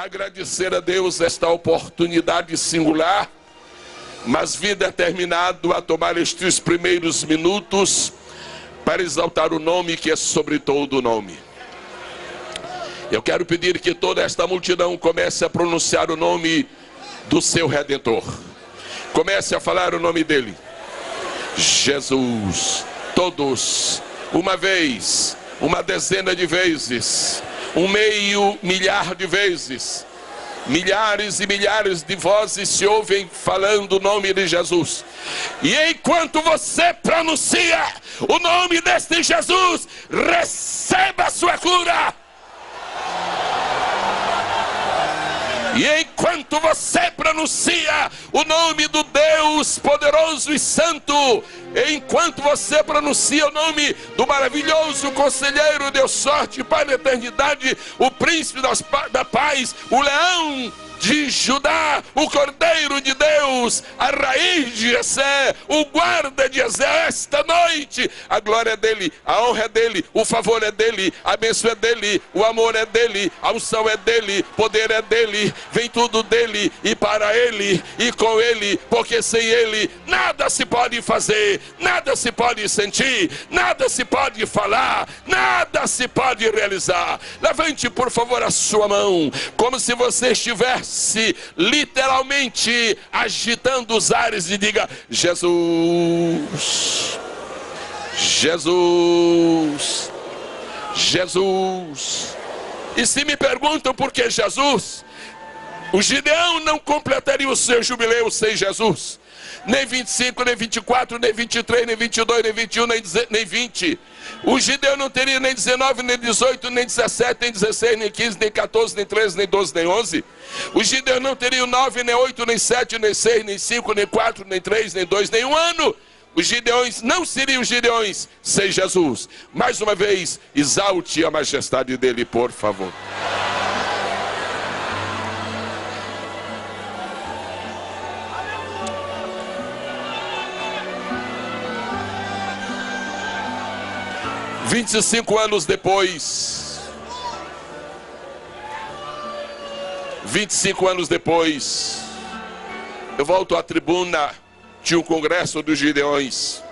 agradecer a Deus esta oportunidade singular, mas vi determinado a tomar estes primeiros minutos para exaltar o nome que é sobre todo o nome. Eu quero pedir que toda esta multidão comece a pronunciar o nome do seu Redentor. Comece a falar o nome dele. Jesus. Todos, uma vez, uma dezena de vezes, 1,5 milhar de vezes, milhares e milhares de vozes se ouvem falando o nome de Jesus. E enquanto você pronuncia o nome deste Jesus, receba a sua cura. E enquanto você pronuncia o nome do Deus poderoso e santo, enquanto você pronuncia o nome do maravilhoso conselheiro, Deus sorte, Pai da eternidade, o príncipe da paz, o leão de Judá, o Cordeiro de Deus, a raiz de Jessé, o guarda de Jessé, esta noite, a glória é dele, a honra é dele, o favor é dele, a bênção é dele, o amor é dele, a unção é dele, poder é dele, vem tudo dele e para ele e com ele, porque sem ele nada se pode fazer, nada se pode sentir, nada se pode falar, nada se pode realizar. Levante por favor a sua mão, como se você estivesse literalmente agitando os ares, e diga: Jesus, Jesus, Jesus. E se me perguntam por que Jesus, o Gideão não completaria o seu jubileu sem Jesus. Nem 25, nem 24, nem 23, nem 22, nem 21, nem 20. O Gideão não teria nem 19, nem 18, nem 17, nem 16, nem 15, nem 14, nem 13, nem 12, nem 11. O Gideão não teria 9, nem 8, nem 7, nem 6, nem 5, nem 4, nem 3, nem 2, nem 1 ano. Os Gideões não seriam Gideões sem Jesus. Mais uma vez, exalte a majestade dele, por favor. "25 anos depois, 25 anos depois, eu volto à tribuna de um congresso dos Gideões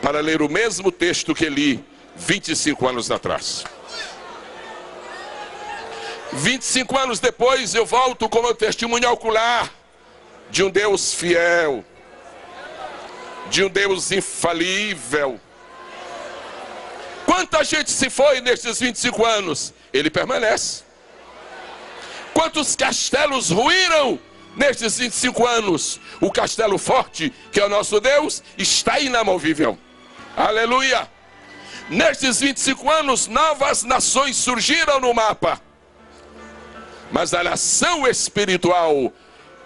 para ler o mesmo texto que li 25 anos atrás. 25 anos depois, eu volto como testemunho ocular de um Deus fiel, de um Deus infalível. Quanta gente se foi nesses 25 anos? Ele permanece. Quantos castelos ruíram nestes 25 anos? O castelo forte, que é o nosso Deus, está inamovível. Aleluia! Nestes 25 anos, novas nações surgiram no mapa. Mas a nação espiritual,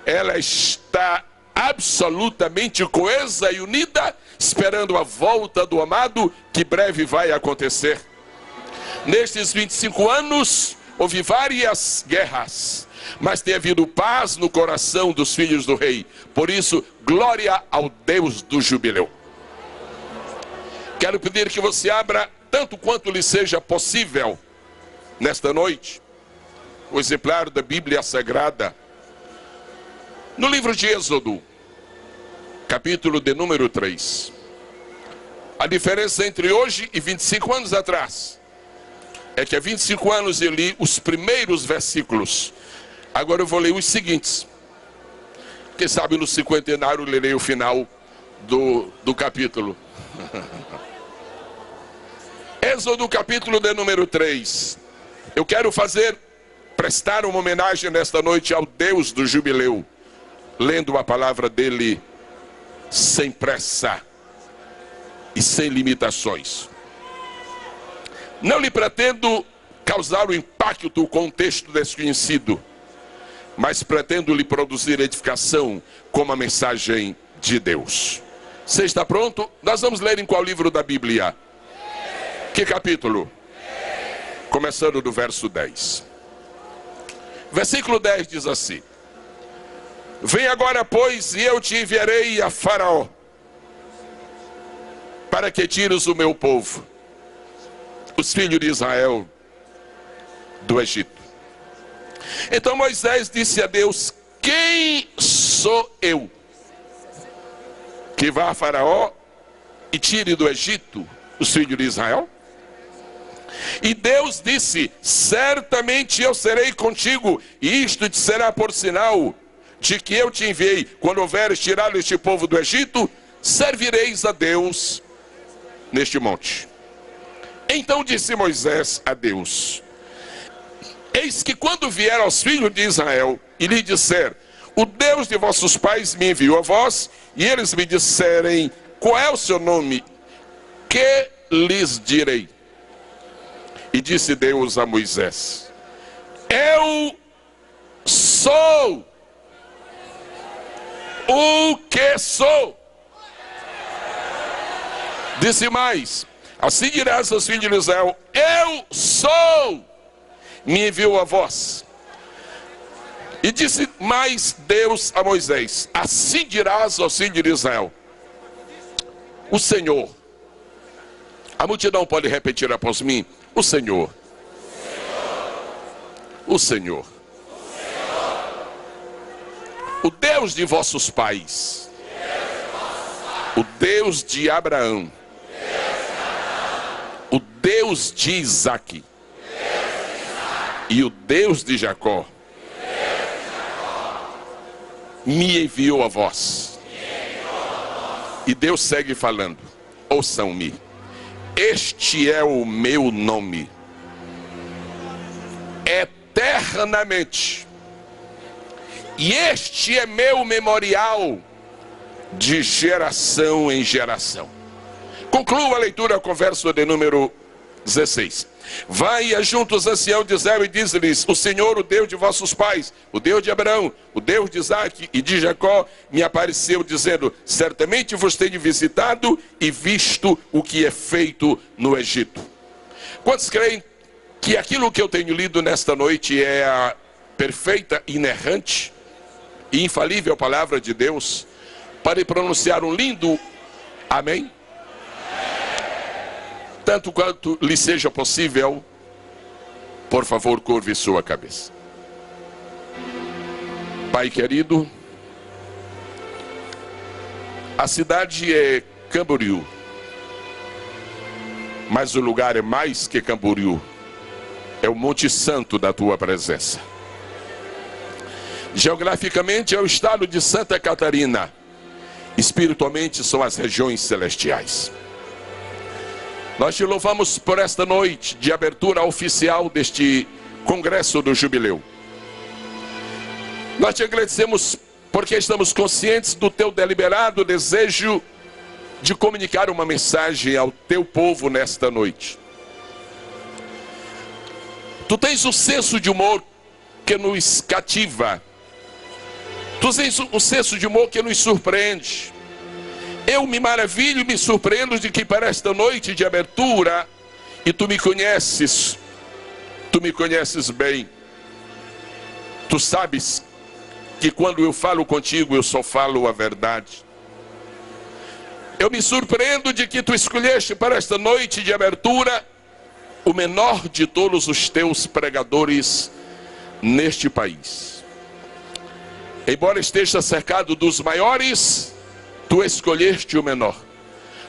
ela está absolutamente coesa e unida, esperando a volta do amado, que breve vai acontecer. Nestes 25 anos, houve várias guerras, mas tem havido paz no coração dos filhos do rei. Por isso, glória ao Deus do jubileu. Quero pedir que você abra, tanto quanto lhe seja possível, nesta noite, o exemplar da Bíblia Sagrada, no livro de Êxodo, capítulo de número 3. A diferença entre hoje e 25 anos atrás é que há 25 anos eu li os primeiros versículos. Agora eu vou ler os seguintes. Quem sabe no cinquentenário eu lerei o final do capítulo. Êxodo, capítulo de número 3. Eu quero prestar uma homenagem nesta noite ao Deus do jubileu, lendo a palavra dele sem pressa e sem limitações. Não lhe pretendo causar o impacto com um texto desconhecido, mas pretendo lhe produzir edificação com a mensagem de Deus. Você está pronto? Nós vamos ler em qual livro da Bíblia? Que capítulo? Começando do verso 10. Versículo 10 diz assim: Vem agora, pois, e eu te enviarei a Faraó, para que tires o meu povo, os filhos de Israel, do Egito. Então Moisés disse a Deus: quem sou eu que vá a Faraó e tire do Egito os filhos de Israel? E Deus disse: certamente eu serei contigo, e isto te será por sinal de que eu te enviei. Quando houveres tirado este povo do Egito, servireis a Deus neste monte. Então disse Moisés a Deus: eis que quando vier aos filhos de Israel e lhe disser: o Deus de vossos pais me enviou a vós, e eles me disserem: qual é o seu nome? Que lhes direi? E disse Deus a Moisés: eu sou o que sou. Disse mais: assim dirás aos filhos de Israel: eu sou, me enviou a vós. E disse mais Deus a Moisés: assim dirás aos filhos de Israel: o Senhor. A multidão pode repetir após mim: o Senhor. O Senhor. O Deus de vossos pais. O Deus de Abraão. O Deus de Isaque. E o Deus de Jacó me enviou a vós. E Deus segue falando: ouçam-me, este é o meu nome, eternamente, e este é meu memorial de geração em geração. Concluo a leitura com o verso de número 16. Vai e ajunta os anciãos de Israel e diz-lhes: o Senhor, o Deus de vossos pais, o Deus de Abraão, o Deus de Isaque e de Jacó, me apareceu dizendo: certamente vos tenho visitado e visto o que é feito no Egito. Quantos creem que aquilo que eu tenho lido nesta noite é a perfeita, inerrante e infalível palavra de Deus para pronunciar um lindo amém? Tanto quanto lhe seja possível, por favor, curve sua cabeça. Pai querido, a cidade é Camboriú, mas o lugar é mais que Camboriú, é o Monte Santo da tua presença. Geograficamente é o estado de Santa Catarina, espiritualmente são as regiões celestiais. Nós te louvamos por esta noite de abertura oficial deste Congresso do Jubileu. Nós te agradecemos porque estamos conscientes do teu deliberado desejo de comunicar uma mensagem ao teu povo nesta noite. Tu tens um senso de humor que nos cativa. Tu tens um senso de humor que nos surpreende. Eu me maravilho e me surpreendo de que para esta noite de abertura, e tu me conheces bem. Tu sabes que quando eu falo contigo, eu só falo a verdade. Eu me surpreendo de que tu escolheste para esta noite de abertura o menor de todos os teus pregadores neste país. Embora esteja cercado dos maiores, tu escolheste o menor,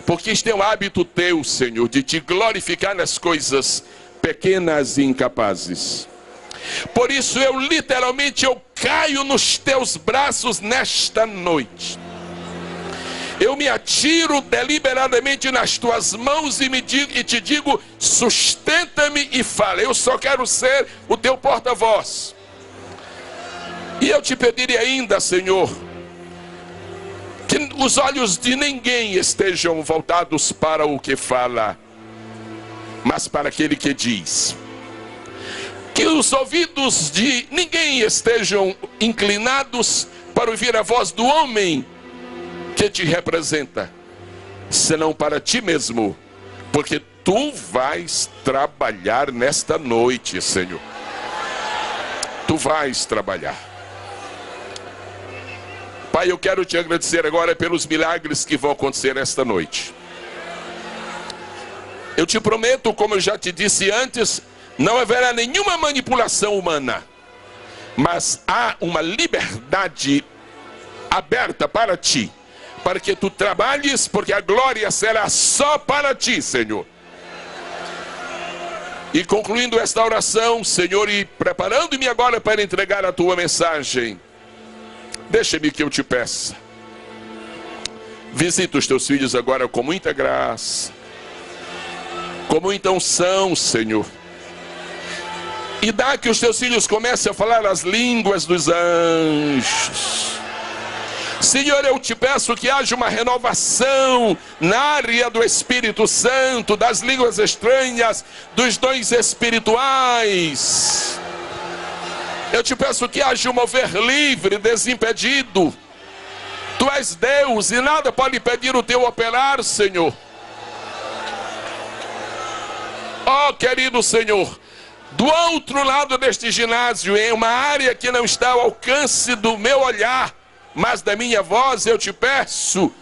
porque este é um hábito teu, Senhor, de te glorificar nas coisas pequenas e incapazes. Por isso eu literalmente caio nos teus braços nesta noite. Eu me atiro deliberadamente nas tuas mãos e te digo: sustenta-me e fala. Eu só quero ser o teu porta-voz. E eu te pediria ainda, Senhor, que os olhos de ninguém estejam voltados para o que fala, mas para aquele que diz. Que os ouvidos de ninguém estejam inclinados para ouvir a voz do homem que te representa, senão para ti mesmo, porque tu vais trabalhar nesta noite, Senhor. Tu vais trabalhar. Pai, eu quero te agradecer agora pelos milagres que vão acontecer esta noite. Eu te prometo, como eu já te disse antes, não haverá nenhuma manipulação humana. mas há uma liberdade aberta para ti, para que tu trabalhes, porque a glória será só para ti, Senhor. E concluindo esta oração, Senhor, e preparando-me agora para entregar a tua mensagem, deixa-me que eu te peça, visita os teus filhos agora com muita graça, com muita unção, Senhor, e dá que os teus filhos comecem a falar as línguas dos anjos. Senhor, eu te peço que haja uma renovação na área do Espírito Santo, das línguas estranhas, dos dons espirituais. Eu te peço que haja um mover livre, desimpedido. Tu és Deus e nada pode impedir o teu operar, Senhor. Ó, querido Senhor, do outro lado deste ginásio, em uma área que não está ao alcance do meu olhar, mas da minha voz, eu te peço,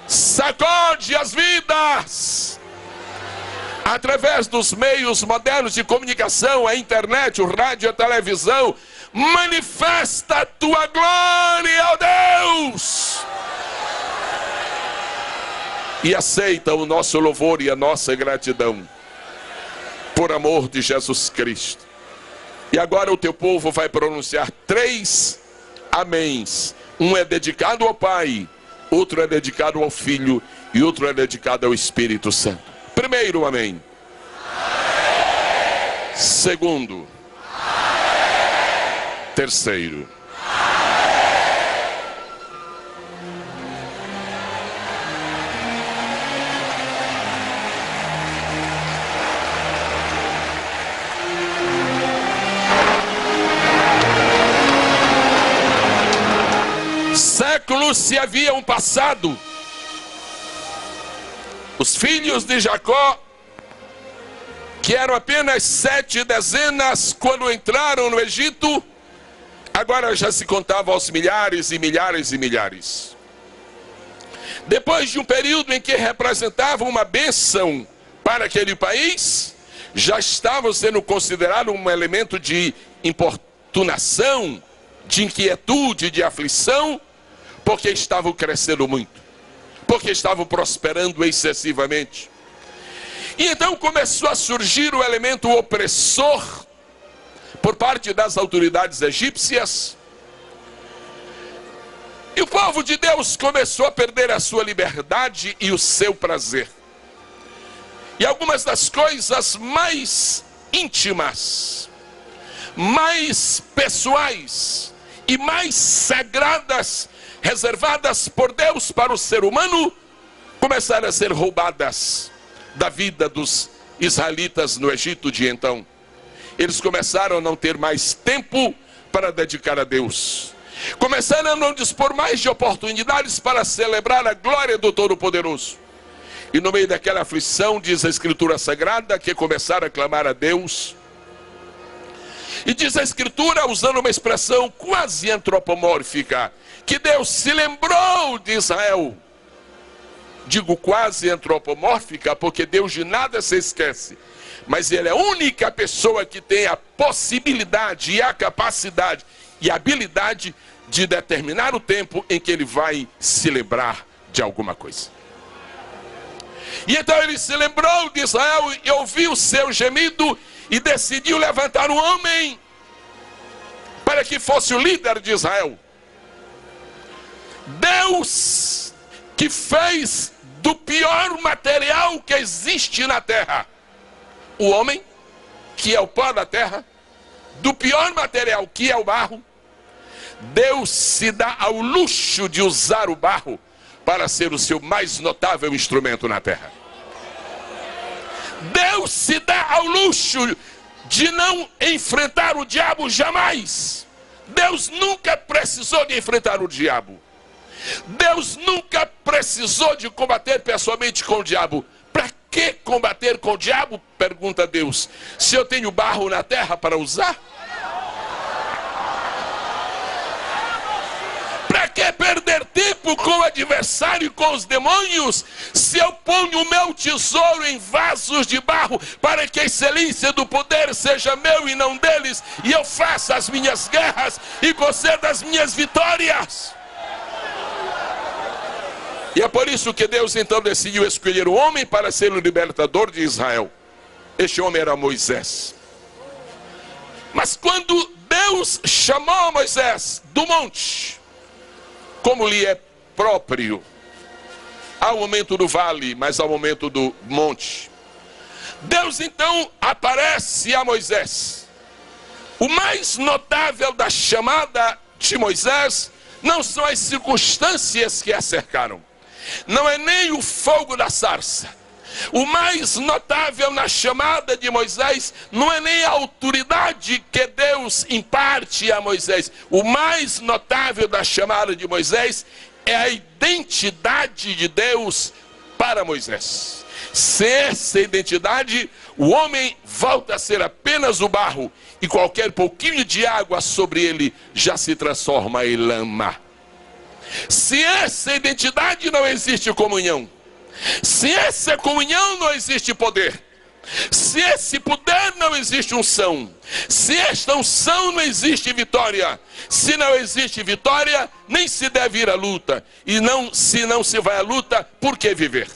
sacode as vidas através dos meios modernos de comunicação, a internet, o rádio, a televisão. Manifesta a tua glória, ó Deus, e aceita o nosso louvor e a nossa gratidão, por amor de Jesus Cristo. E agora o teu povo vai pronunciar 3 améns. Um é dedicado ao Pai, outro é dedicado ao Filho e outro é dedicado ao Espírito Santo. Primeiro, amém. Amém. Segundo. Amém. Terceiro. Séculos se haviam passado. Os filhos de Jacó, que eram apenas 7 dezenas quando entraram no Egito, agora já se contavam aos milhares e milhares e milhares. Depois de um período em que representavam uma bênção para aquele país, já estavam sendo considerados um elemento de importunação, de inquietude, de aflição, porque estavam crescendo muito, porque estavam prosperando excessivamente. E então começou a surgir o elemento opressor por parte das autoridades egípcias, e o povo de Deus começou a perder a sua liberdade e o seu prazer. E algumas das coisas mais íntimas, mais pessoais e mais sagradas, reservadas por Deus para o ser humano, começaram a ser roubadas da vida dos israelitas no Egito de então. Eles começaram a não ter mais tempo para dedicar a Deus. Começaram a não dispor mais de oportunidades para celebrar a glória do Todo-Poderoso. E no meio daquela aflição, diz a Escritura Sagrada, que começaram a clamar a Deus. E diz a Escritura, usando uma expressão quase antropomórfica, que Deus se lembrou de Israel. Digo quase antropomórfica, porque Deus de nada se esquece. Mas Ele é a única pessoa que tem a possibilidade e a capacidade e a habilidade de determinar o tempo em que Ele vai se lembrar de alguma coisa. E então Ele se lembrou de Israel e ouviu o seu gemido e decidiu levantar um homem para que fosse o líder de Israel. Deus que fez do pior material que existe na terra, o homem, que é o pó da terra, do pior material, que é o barro, Deus se dá ao luxo de usar o barro para ser o seu mais notável instrumento na terra. Deus se dá ao luxo de não enfrentar o diabo jamais. Deus nunca precisou de enfrentar o diabo. Deus nunca precisou de combater pessoalmente com o diabo. Para que combater com o diabo? Pergunta Deus. Se eu tenho barro na terra para usar? Para que perder tempo luto com o adversário e com os demônios, se eu ponho o meu tesouro em vasos de barro, para que a excelência do poder seja meu e não deles, e eu faça as minhas guerras e conceda as minhas vitórias. E é por isso que Deus então decidiu escolher o homem para ser o libertador de Israel. Este homem era Moisés. Mas quando Deus chamou Moisés do monte, como lhe é próprio, há o momento do vale, mas há o momento do monte. Deus então aparece a Moisés. O mais notável da chamada de Moisés não são as circunstâncias que a cercaram, não é nem o fogo da sarça. O mais notável na chamada de Moisés não é nem a autoridade que Deus imparte a Moisés. O mais notável da chamada de Moisés é a identidade de Deus para Moisés. Sem essa identidade, o homem volta a ser apenas o barro, e qualquer pouquinho de água sobre ele já se transforma em lama. Se essa identidade não existe comunhão, se essa comunhão não existe poder, se esse poder não existe unção, se esta unção não existe vitória, se não existe vitória, nem se deve ir à luta. E se não se vai à luta, por que viver?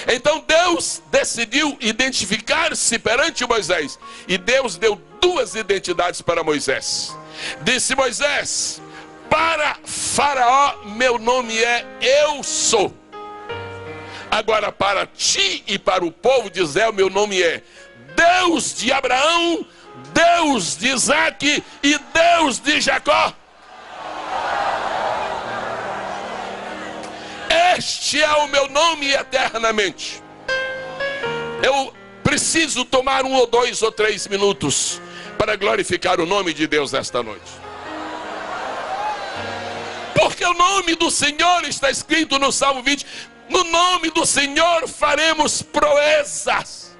Então Deus decidiu identificar-se perante Moisés, e Deus deu duas identidades para Moisés. Disse Moisés: para Faraó meu nome é Eu Sou. Agora para ti e para o povo de Israel meu nome é Deus de Abraão, Deus de Isaac e Deus de Jacó. Este é o meu nome eternamente. Eu preciso tomar 1 ou 2 ou 3 minutos para glorificar o nome de Deus esta noite. Porque o nome do Senhor está escrito no Salmo 20. No nome do Senhor faremos proezas.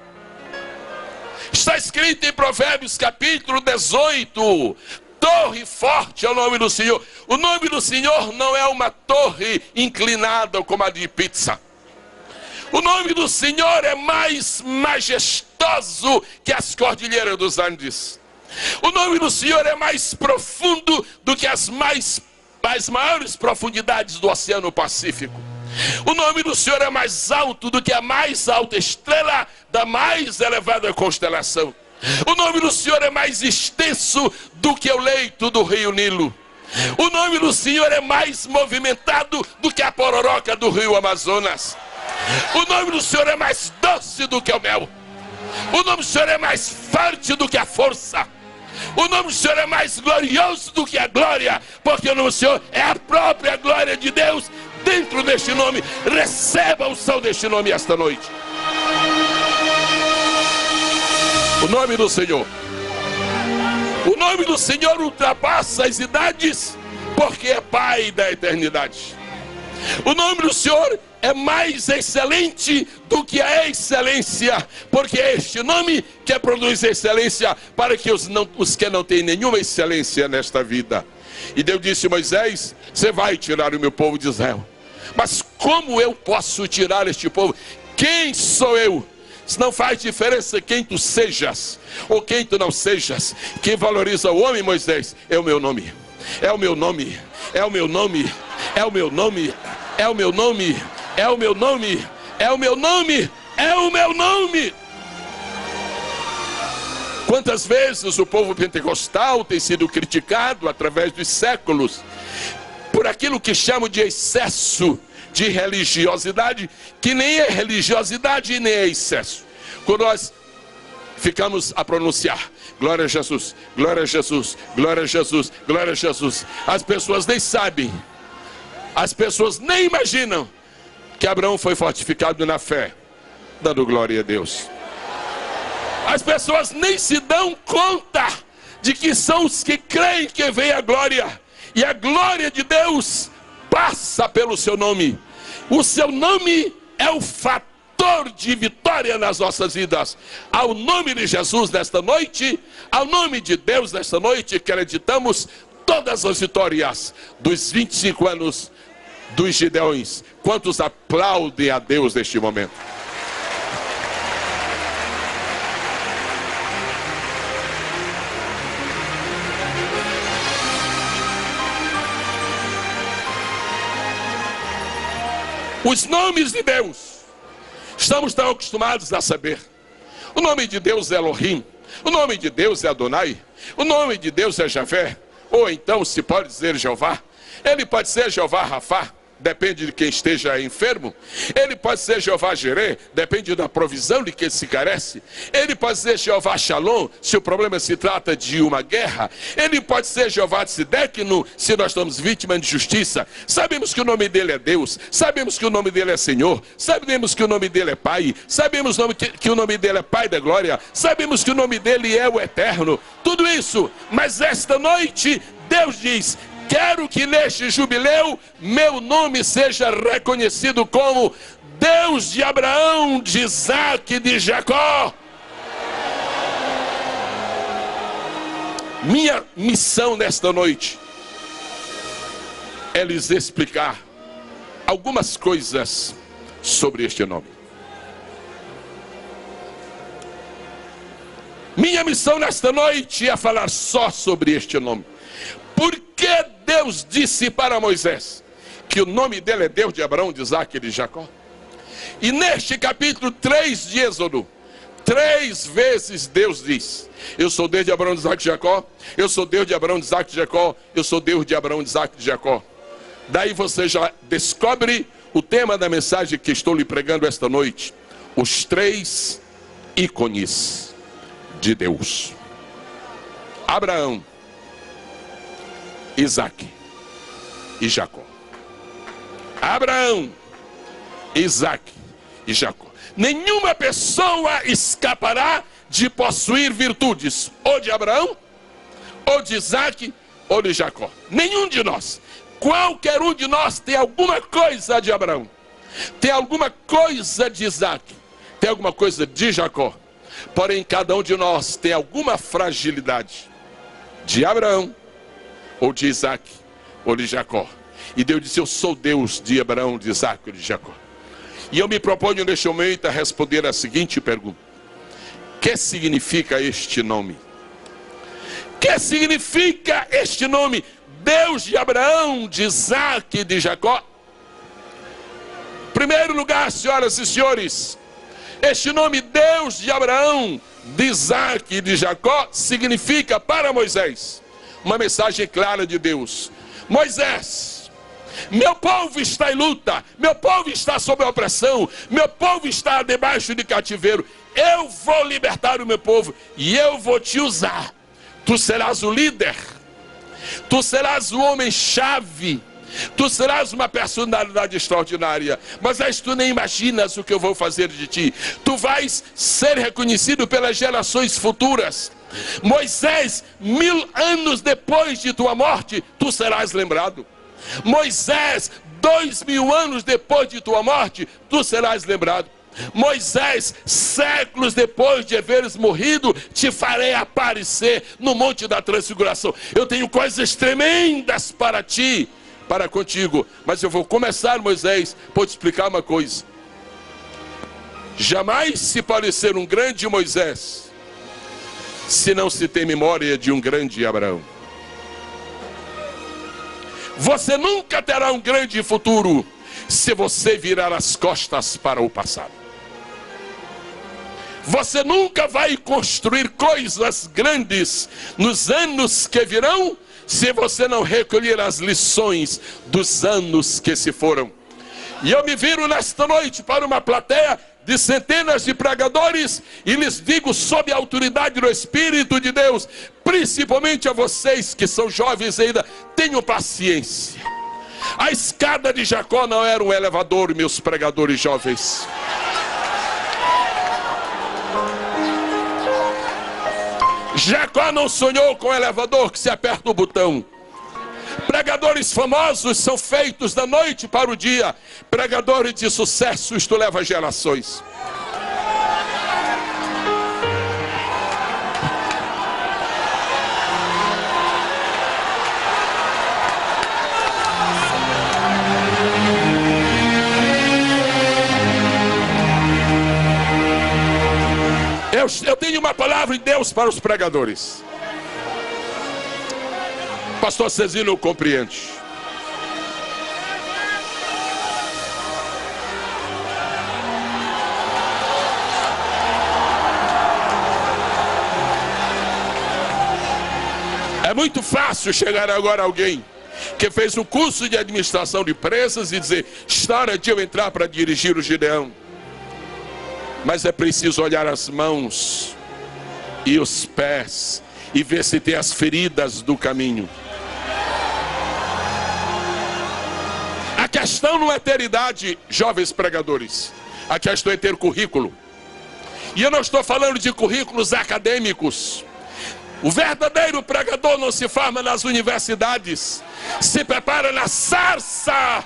Está escrito em Provérbios capítulo 18. Torre forte é o nome do Senhor. O nome do Senhor não é uma torre inclinada como a de Pisa. O nome do Senhor é mais majestoso que as cordilheiras dos Andes. O nome do Senhor é mais profundo do que as maiores profundidades do Oceano Pacífico. O nome do Senhor é mais alto do que a mais alta estrela da mais elevada constelação. O nome do Senhor é mais extenso do que o leito do rio Nilo. O nome do Senhor é mais movimentado do que a pororoca do rio Amazonas. O nome do Senhor é mais doce do que o mel. O nome do Senhor é mais forte do que a força. O nome do Senhor é mais glorioso do que a glória, porque o nome do Senhor é a própria glória de Deus dentro deste nome. Receba o som deste nome esta noite. O nome do Senhor. O nome do Senhor ultrapassa as idades, porque é Pai da eternidade. O nome do Senhor é mais excelente do que a excelência, porque é este nome que produz excelência para que os que não têm nenhuma excelência nesta vida. E Deus disse a Moisés: você vai tirar o meu povo de Israel. Mas como eu posso tirar este povo? Quem sou eu? Se não faz diferença quem tu sejas ou quem tu não sejas. Quem valoriza o homem, Moisés, é o meu nome. É o meu nome. É o meu nome. É o meu nome. É o meu nome. É o meu nome. É o meu nome. É o meu nome. Quantas vezes o povo pentecostal tem sido criticado através dos séculos por aquilo que chamam de excesso de religiosidade, que nem é religiosidade e nem é excesso. Quando nós ficamos a pronunciar glória a Jesus, glória a Jesus, glória a Jesus, glória a Jesus, as pessoas nem sabem, as pessoas nem imaginam que Abraão foi fortificado na fé, dando glória a Deus. As pessoas nem se dão conta de que são os que creem que vem a glória, e a glória de Deus passa pelo seu nome. O seu nome é o fator de vitória nas nossas vidas. Ao nome de Jesus nesta noite, ao nome de Deus nesta noite, acreditamos todas as vitórias dos 25 anos dos Gideões? Quantos aplaudem a Deus neste momento? Os nomes de Deus, estamos tão acostumados a saber. O nome de Deus é Elohim, o nome de Deus é Adonai, o nome de Deus é Javé, ou então se pode dizer Jeová. Ele pode ser Jeová Rafá, depende de quem esteja enfermo. Ele pode ser Jeová Jireh, depende da provisão de quem se carece. Ele pode ser Jeová Shalom, se o problema se trata de uma guerra. Ele pode ser Jeová Tsideknu, se nós estamos vítimas de justiça. Sabemos que o nome dele é Deus, sabemos que o nome dele é Senhor, sabemos que o nome dele é Pai, sabemos que o nome dele é Pai da Glória, sabemos que o nome dele é o Eterno. Tudo isso, mas esta noite Deus diz: quero que neste jubileu meu nome seja reconhecido como Deus de Abraão, de Isaque e de Jacó. Minha missão nesta noite é lhes explicar algumas coisas sobre este nome. Minha missão nesta noite é falar só sobre este nome. Porque Deus disse para Moisés que o nome dele é Deus de Abraão, de Isaque e de Jacó. E neste capítulo 3 de Êxodo, 3 vezes Deus diz: eu sou Deus de Abraão, de Isaque e de Jacó, eu sou Deus de Abraão, de Isaque e de Jacó, eu sou Deus de Abraão, de Isaque e de Jacó. Daí você já descobre o tema da mensagem que estou lhe pregando esta noite: os 3 ícones de Deus. Abraão, Isaque e Jacó. Abraão, Isaque e Jacó. Nenhuma pessoa escapará de possuir virtudes, ou de Abraão, ou de Isaque, ou de Jacó. Nenhum de nós. Qualquer um de nós tem alguma coisa de Abraão, tem alguma coisa de Isaque, tem alguma coisa de Jacó. Porém, cada um de nós tem alguma fragilidade de Abraão, ou de Isaque, ou de Jacó. E Deus disse: eu sou Deus de Abraão, de Isaque e de Jacó. E eu me proponho neste momento a responder a seguinte pergunta: que significa este nome? Que significa este nome, Deus de Abraão, de Isaque e de Jacó? Em primeiro lugar, senhoras e senhores, este nome Deus de Abraão, de Isaque e de Jacó significa para Moisés uma mensagem clara de Deus: Moisés, meu povo está em luta, meu povo está sob opressão, meu povo está debaixo de cativeiro. Eu vou libertar o meu povo e eu vou te usar. Tu serás o líder, tu serás o homem-chave, tu serás uma personalidade extraordinária. Mas tu nem imaginas o que eu vou fazer de ti. Tu vais ser reconhecido pelas gerações futuras. Moisés, 1000 anos depois de tua morte, tu serás lembrado. Moisés, 2000 anos depois de tua morte, tu serás lembrado. Moisés, séculos depois de haveres morrido, te farei aparecer no monte da transfiguração. Eu tenho coisas tremendas para ti, para contigo. Mas eu vou começar, Moisés, por te explicar uma coisa. Jamais se pode ser um grande Moisés se não se tem memória de um grande Abraão. Você nunca terá um grande futuro se você virar as costas para o passado. Você nunca vai construir coisas grandes nos anos que virão se você não recolher as lições dos anos que se foram. E eu me viro nesta noite para uma plateia de centenas de pregadores e lhes digo, sob a autoridade do Espírito de Deus, principalmente a vocês que são jovens ainda: tenham paciência. A escada de Jacó não era um elevador, meus pregadores jovens. Jacó não sonhou com um elevador que se aperta o botão. Pregadores famosos são feitos da noite para o dia. Pregadores de sucesso, isto leva gerações. eu tenho uma palavra de Deus para os pregadores. Pastor Cezino compreende. É muito fácil chegar agora alguém que fez o curso de administração de empresas e dizer: está hora de eu entrar para dirigir o Gideão. Mas é preciso olhar as mãos e os pés e ver se tem as feridas do caminho. A questão não é ter idade, jovens pregadores. A questão é ter currículo. E eu não estou falando de currículos acadêmicos. O verdadeiro pregador não se forma nas universidades, se prepara na sarça.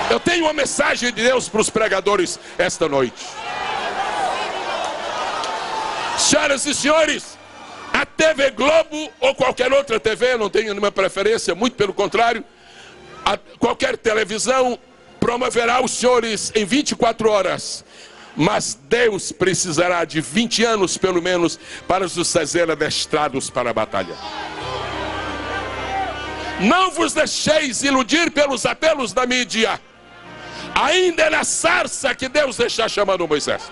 Eu tenho uma mensagem de Deus para os pregadores esta noite. Senhoras e senhores, a TV Globo ou qualquer outra TV, não tenho nenhuma preferência, muito pelo contrário, qualquer televisão promoverá os senhores em 24 horas. Mas Deus precisará de 20 anos pelo menos para os fazer adestrados para a batalha. Não vos deixeis iludir pelos apelos da mídia. Ainda é na sarça que Deus está chamando Moisés.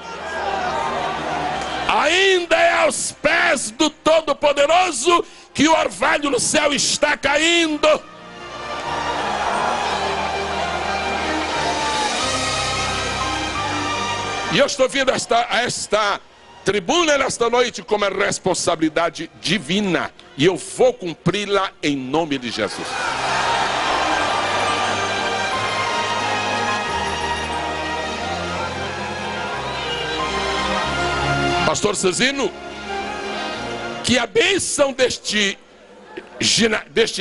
Ainda é aos pés do Todo-Poderoso que o orvalho no céu está caindo. E eu estou vindo a esta tribuna nesta noite com uma responsabilidade divina. E eu vou cumpri-la em nome de Jesus. Pastor Cezino, que a bênção deste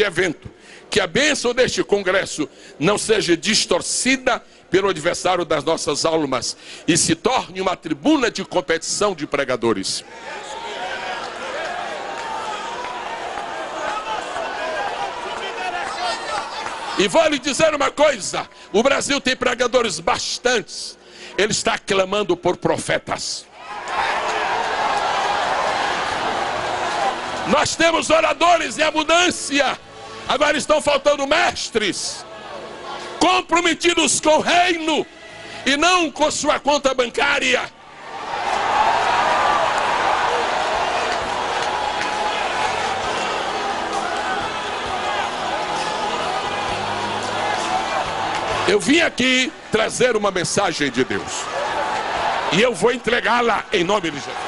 evento, que a bênção deste congresso não seja distorcida pelo adversário das nossas almas e se torne uma tribuna de competição de pregadores. E vou lhe dizer uma coisa: o Brasil tem pregadores bastantes, ele está clamando por profetas. Nós temos oradores em abundância, agora estão faltando mestres, comprometidos com o reino e não com sua conta bancária. Eu vim aqui trazer uma mensagem de Deus e eu vou entregá-la em nome de Jesus.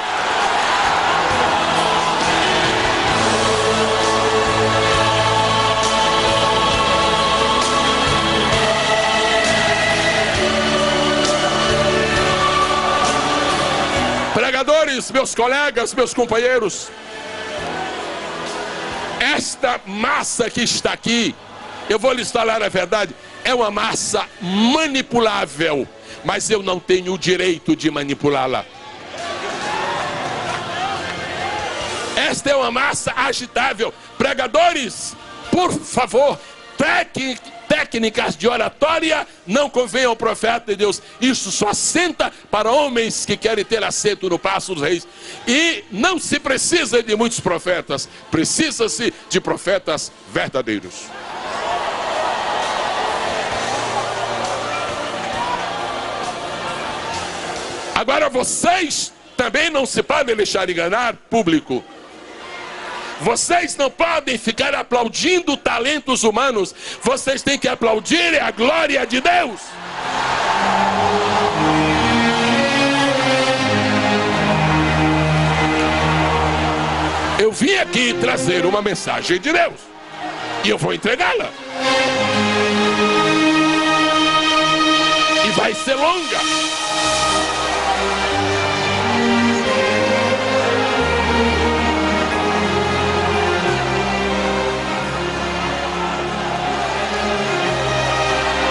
Pregadores, meus colegas, meus companheiros, esta massa que está aqui, eu vou lhes falar a verdade, é uma massa manipulável, mas eu não tenho o direito de manipulá-la. Esta é uma massa agitável. Pregadores, por favor, técnicas de oratória não convém ao profeta de Deus. Isso só assenta para homens que querem ter assento no paço dos reis. E não se precisa de muitos profetas, precisa-se de profetas verdadeiros. Agora vocês também não se podem deixar enganar, público. Vocês não podem ficar aplaudindo talentos humanos. Vocês têm que aplaudir a glória de Deus. Eu vim aqui trazer uma mensagem de Deus e eu vou entregá-la. E vai ser longa.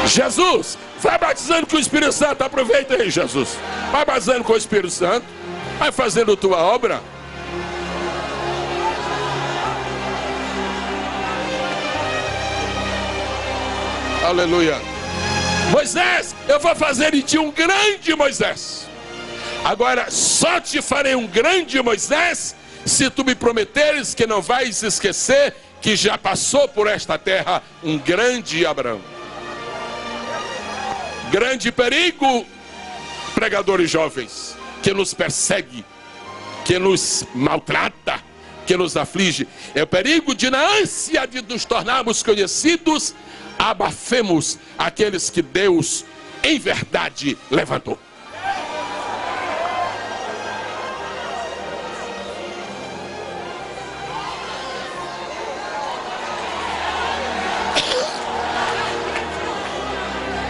Jesus, vai batizando com o Espírito Santo. Aproveita aí, Jesus. Vai batizando com o Espírito Santo. Vai fazendo tua obra. Aleluia. Moisés, eu vou fazer de ti um grande Moisés. Agora, só te farei um grande Moisés se tu me prometeres que não vais esquecer que já passou por esta terra um grande Abraão. Grande perigo, pregadores jovens, que nos persegue, que nos maltrata, que nos aflige. É o perigo de, na ânsia de nos tornarmos conhecidos, abafemos aqueles que Deus em verdade levantou.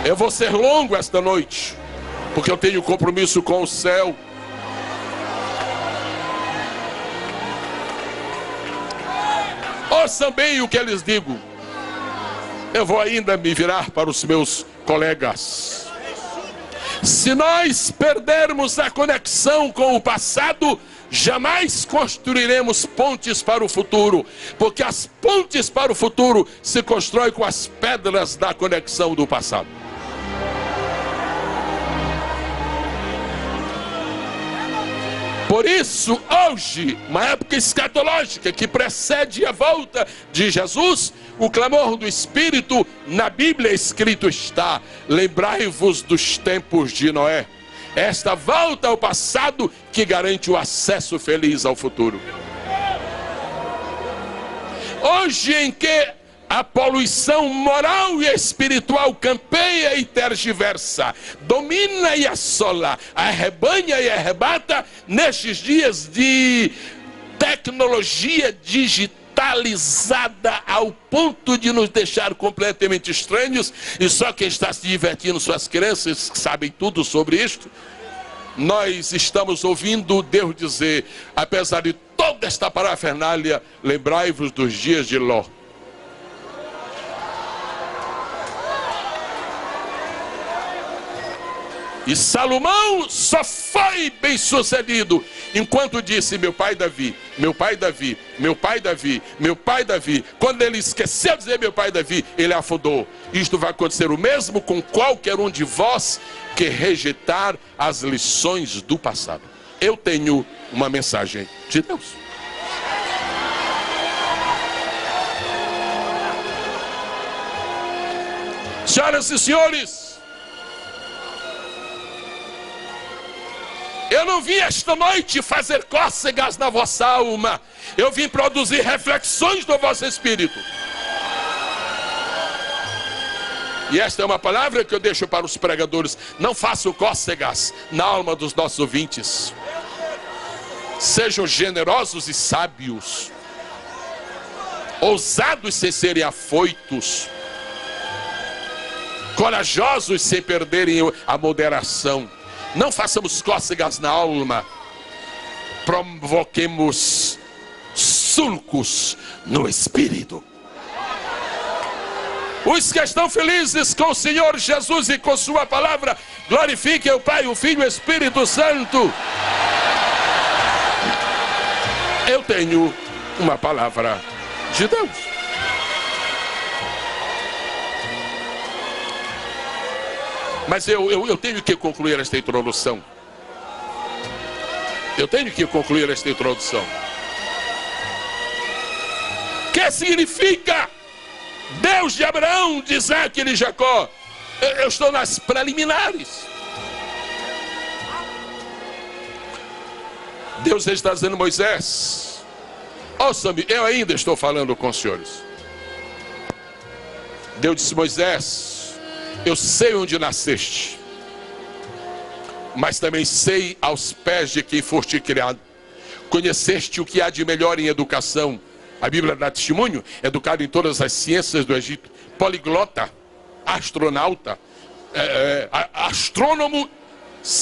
Eu vou ser longo esta noite, porque eu tenho compromisso com o céu. Ouçam bem o que eu lhes digo. Eu vou ainda me virar para os meus colegas. Se nós perdermos a conexão com o passado, jamais construiremos pontes para o futuro, porque as pontes para o futuro se constroem com as pedras da conexão do passado. Por isso, hoje, uma época escatológica que precede a volta de Jesus, o clamor do Espírito na Bíblia escrito está: lembrai-vos dos tempos de Noé. Esta volta ao passado que garante o acesso feliz ao futuro. Hoje em que a poluição moral e espiritual campeia e tergiversa, domina e assola, arrebanha e arrebata, nestes dias de tecnologia digitalizada ao ponto de nos deixar completamente estranhos, e só quem está se divertindo são as crianças que sabem tudo sobre isto. Nós estamos ouvindo Deus dizer, apesar de toda esta parafernália, lembrai-vos dos dias de Ló. E Salomão só foi bem sucedido enquanto disse: meu pai Davi, meu pai Davi, meu pai Davi, meu pai Davi. Quando ele esqueceu de dizer meu pai Davi, ele afundou. Isto vai acontecer o mesmo com qualquer um de vós que rejeitar as lições do passado. Eu tenho uma mensagem de Deus. Senhoras e senhores, eu não vim esta noite fazer cócegas na vossa alma. Eu vim produzir reflexões no vosso espírito. E esta é uma palavra que eu deixo para os pregadores. Não façam cócegas na alma dos nossos ouvintes. Sejam generosos e sábios. Ousados sem serem afoitos. Corajosos sem perderem a moderação. Não façamos cócegas na alma, provoquemos sulcos no espírito. Os que estão felizes com o Senhor Jesus e com sua palavra, glorifiquem o Pai, o Filho e o Espírito Santo. Eu tenho uma palavra de Deus. Mas eu tenho que concluir esta introdução. Eu tenho que concluir esta introdução. O que significa Deus de Abraão, de Isaac e de Jacó? Eu estou nas preliminares. Deus está dizendo: Moisés, ouça-me, eu ainda estou falando com os senhores. Deus disse: Moisés, eu sei onde nasceste, mas também sei aos pés de quem foste criado. Conheceste o que há de melhor em educação. A Bíblia dá testemunho, educado em todas as ciências do Egito, poliglota, astronauta, astrônomo,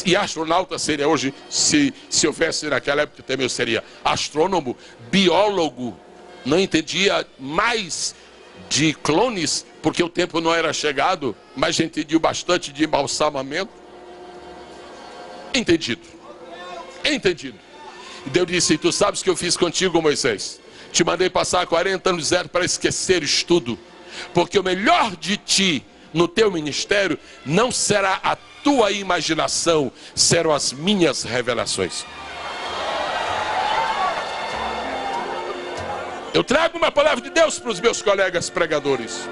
e astronauta seria hoje, se houvesse naquela época também eu seria astrônomo, biólogo, não entendia mais de clones, porque o tempo não era chegado, mas entendia bastante de embalsamamento. Entendido. Entendido. E Deus disse: tu sabes o que eu fiz contigo, Moisés? Te mandei passar 40 anos zero para esquecer estudo, porque o melhor de ti no teu ministério, não será a tua imaginação, serão as minhas revelações. Eu trago uma palavra de Deus para os meus colegas pregadores.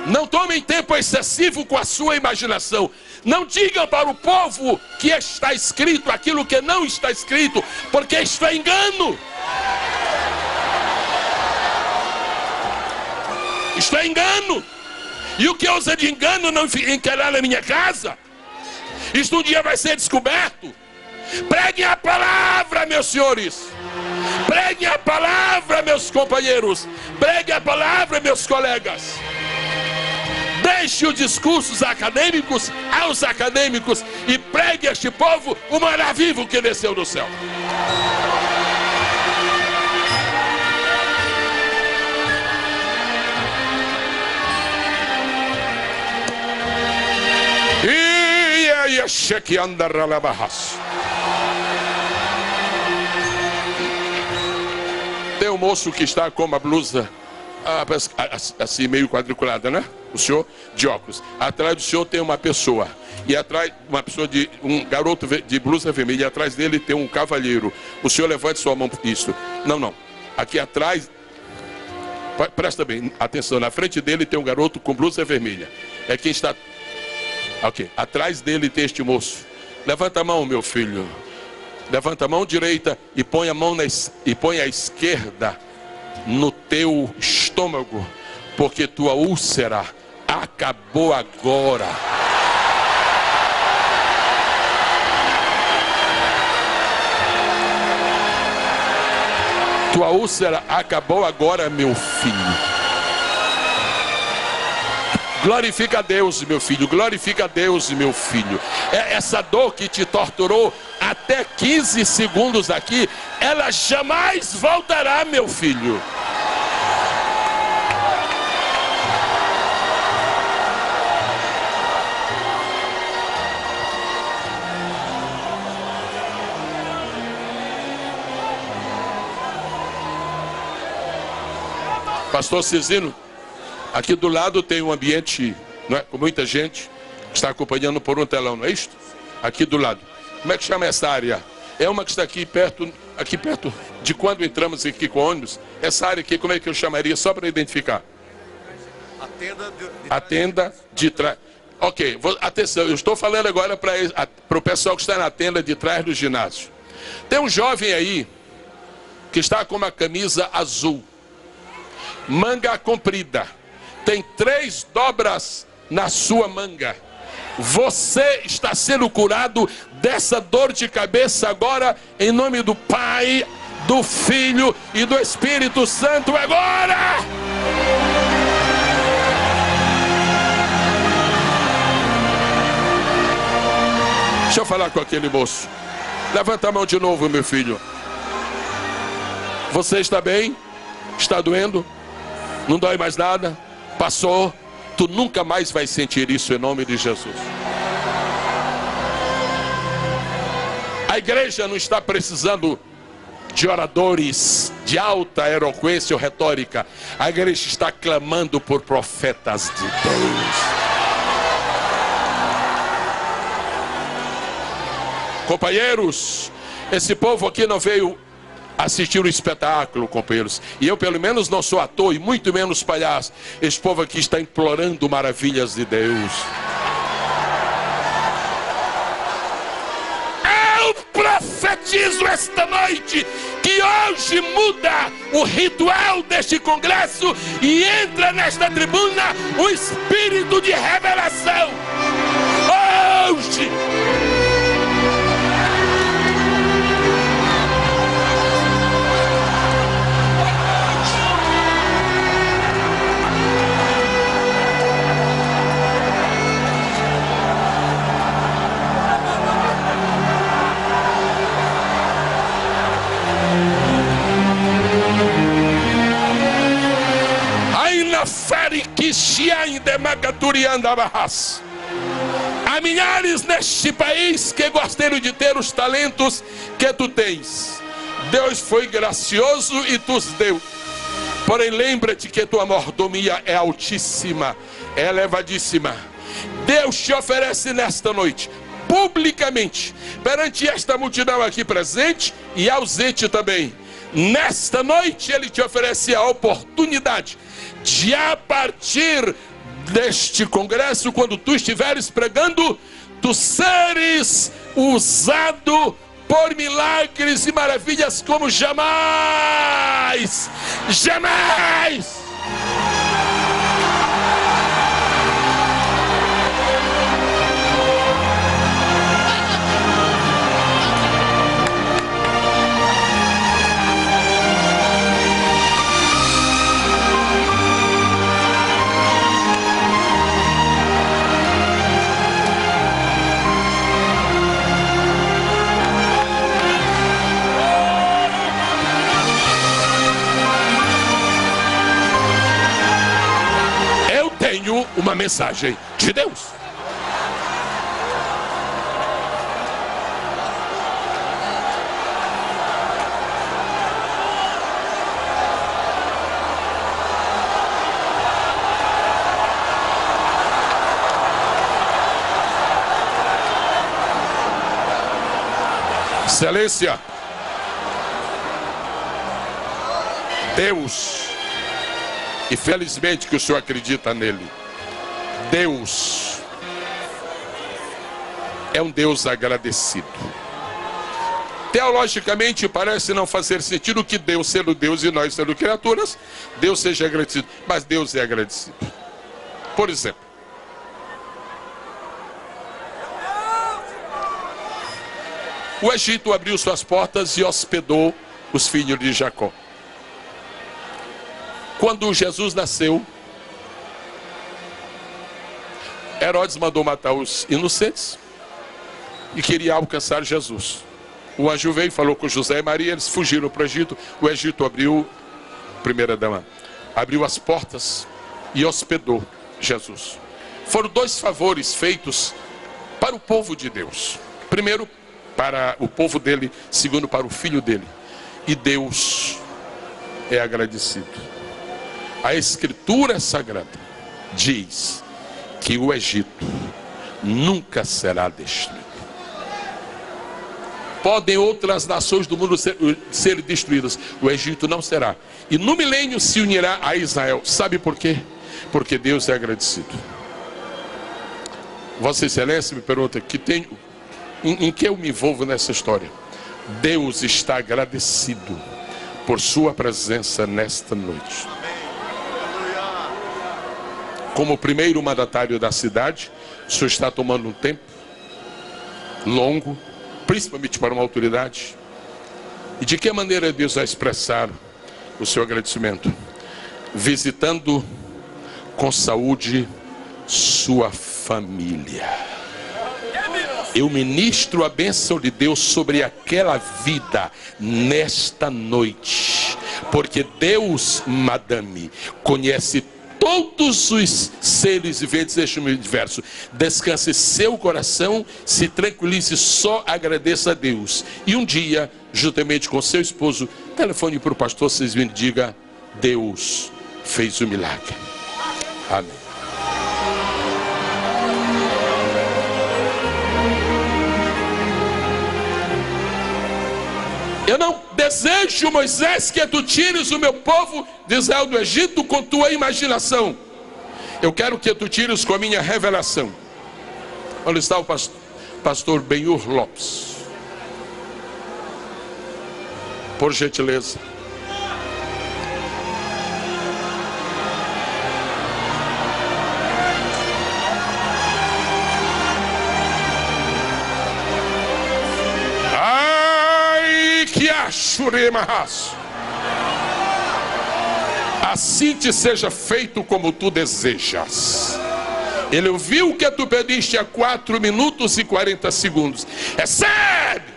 Não tomem tempo excessivo com a sua imaginação. Não digam para o povo que está escrito aquilo que não está escrito, porque isto é engano. Isto é engano. E o que usa de engano não encarará na minha casa. Isto um dia vai ser descoberto. Preguem a palavra, meus senhores. Preguem a palavra, meus companheiros. Preguem a palavra, meus colegas. Deixe os discursos acadêmicos aos acadêmicos e pregue a este povo o maná vivo que desceu do céu. Tem um moço que está com uma blusa assim meio quadriculada, né? O senhor de óculos. Atrás do senhor tem uma pessoa. E atrás, um garoto de blusa vermelha. E atrás dele tem um cavalheiro. O senhor levante sua mão. Isso. Não. Aqui atrás. Presta bem atenção. Na frente dele tem um garoto com blusa vermelha. É quem está. Ok. Atrás dele tem este moço. Levanta a mão, meu filho. Levanta a mão direita e põe a mão põe a esquerda no teu estômago, porque tua úlcera acabou agora. Tua úlcera acabou agora, meu filho. Glorifica a Deus, meu filho. Glorifica a Deus, meu filho. Essa dor que te torturou até 15 segundos aqui, ela jamais voltará, meu filho. Pastor Cizino, aqui do lado tem um ambiente, não é, com muita gente que está acompanhando por um telão, não é isto? Aqui do lado. Como é que chama essa área? É uma que está aqui perto de quando entramos aqui com ônibus. Essa área aqui, como é que eu chamaria, só para identificar? A tenda de trás. Ok, atenção, eu estou falando agora para o pessoal que está na tenda de trás do ginásio. Tem um jovem aí que está com uma camisa azul, manga comprida, tem 3 dobras na sua manga. Você está sendo curado dessa dor de cabeça agora, em nome do Pai, do Filho e do Espírito Santo agora. Deixa eu falar com aquele moço. Levanta a mão de novo, meu filho. Você está bem? Está doendo? Não dói mais nada? Passou? Tu nunca mais vai sentir isso em nome de Jesus. A igreja não está precisando de oradores de alta eloquência ou retórica. A igreja está clamando por profetas de Deus. Companheiros, esse povo aqui não veio assistir o espetáculo, companheiros. E eu pelo menos não sou ator e muito menos palhaço. Esse povo aqui está implorando maravilhas de Deus. Eu profetizo esta noite que hoje muda o ritual deste congresso e entra nesta tribuna o espírito de revelação. Hoje. Há milhares neste país que gostariam de ter os talentos que tu tens. Deus foi gracioso e tu os deu. Porém, lembra-te que tua mordomia é altíssima, é elevadíssima. Deus te oferece nesta noite, publicamente, perante esta multidão aqui presente e ausente também. Nesta noite Ele te oferece a oportunidade de, a partir deste congresso, quando tu estiveres pregando, tu seres usado por milagres e maravilhas como jamais, jamais. Tenho uma mensagem de Deus. Excelência, Deus, e felizmente que o Senhor acredita nele, Deus é um Deus agradecido. Teologicamente parece não fazer sentido que Deus sendo Deus e nós sendo criaturas, Deus seja agradecido, mas Deus é agradecido. Por exemplo, o Egito abriu suas portas e hospedou os filhos de Jacó. Quando Jesus nasceu, Herodes mandou matar os inocentes e queria alcançar Jesus. O anjo veio e falou com José e Maria, eles fugiram para o Egito. O Egito abriu, primeira dama, abriu as portas e hospedou Jesus. Foram dois favores feitos para o povo de Deus. Primeiro, para o povo dele, segundo, para o filho dele. E Deus é agradecido. A Escritura Sagrada diz que o Egito nunca será destruído. Podem outras nações do mundo ser destruídas, o Egito não será. E no milênio se unirá a Israel. Sabe por quê? Porque Deus é agradecido. Vossa Excelência me pergunta em que eu me envolvo nessa história. Deus está agradecido por sua presença nesta noite. Como primeiro mandatário da cidade, o senhor está tomando um tempo longo, principalmente para uma autoridade. E de que maneira Deus vai expressar o seu agradecimento? Visitando com saúde sua família. Eu ministro a bênção de Deus sobre aquela vida nesta noite. Porque Deus, madame, conhece todos os seres viventes deste universo. Descanse seu coração, se tranquilize, só agradeça a Deus. E um dia, juntamente com seu esposo, telefone para o pastor Cisvino e diga: Deus fez o milagre. Amém. Eu não desejo, Moisés, que tu tires o meu povo de Israel do Egito com tua imaginação. Eu quero que tu tires com a minha revelação. Onde está o pastor Benhur Lopes? Por gentileza. Assim te seja feito como tu desejas. Ele ouviu o que tu pediste há 4 minutos e 40 segundos. Recebe!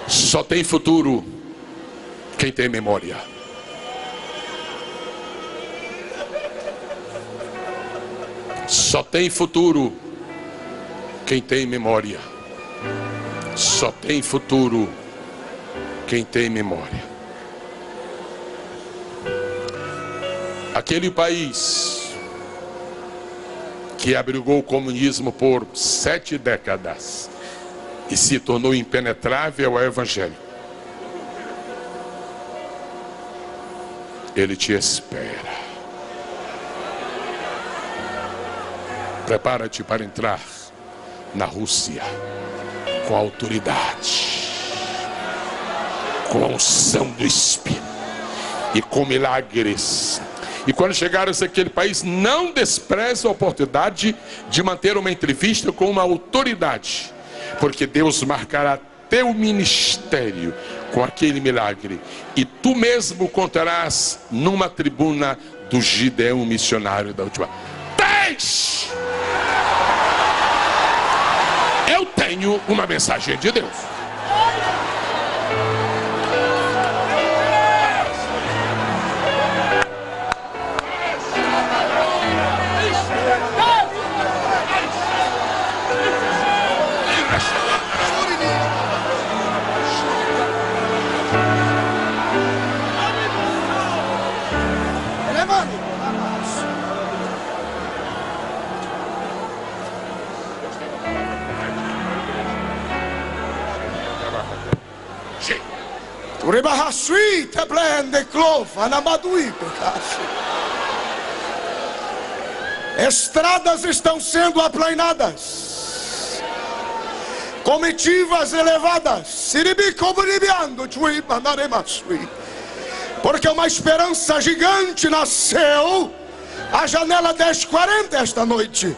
Só tem futuro quem tem memória. Só tem futuro quem tem memória. Só tem futuro quem tem memória. Aquele país que abrigou o comunismo por 7 décadas e se tornou impenetrável ao evangelho, ele te espera. Prepara-te para entrar na Rússia com autoridade, com a unção do Espírito e com milagres. E quando chegares àquele país, não despreze a oportunidade de manter uma entrevista com uma autoridade, porque Deus marcará teu ministério com aquele milagre, e tu mesmo contarás numa tribuna do Gideão missionário da última. 10! Eu tenho uma mensagem de Deus. Estradas estão sendo aplainadas, comitivas elevadas, porque uma esperança gigante nasceu à janela 1040 esta noite.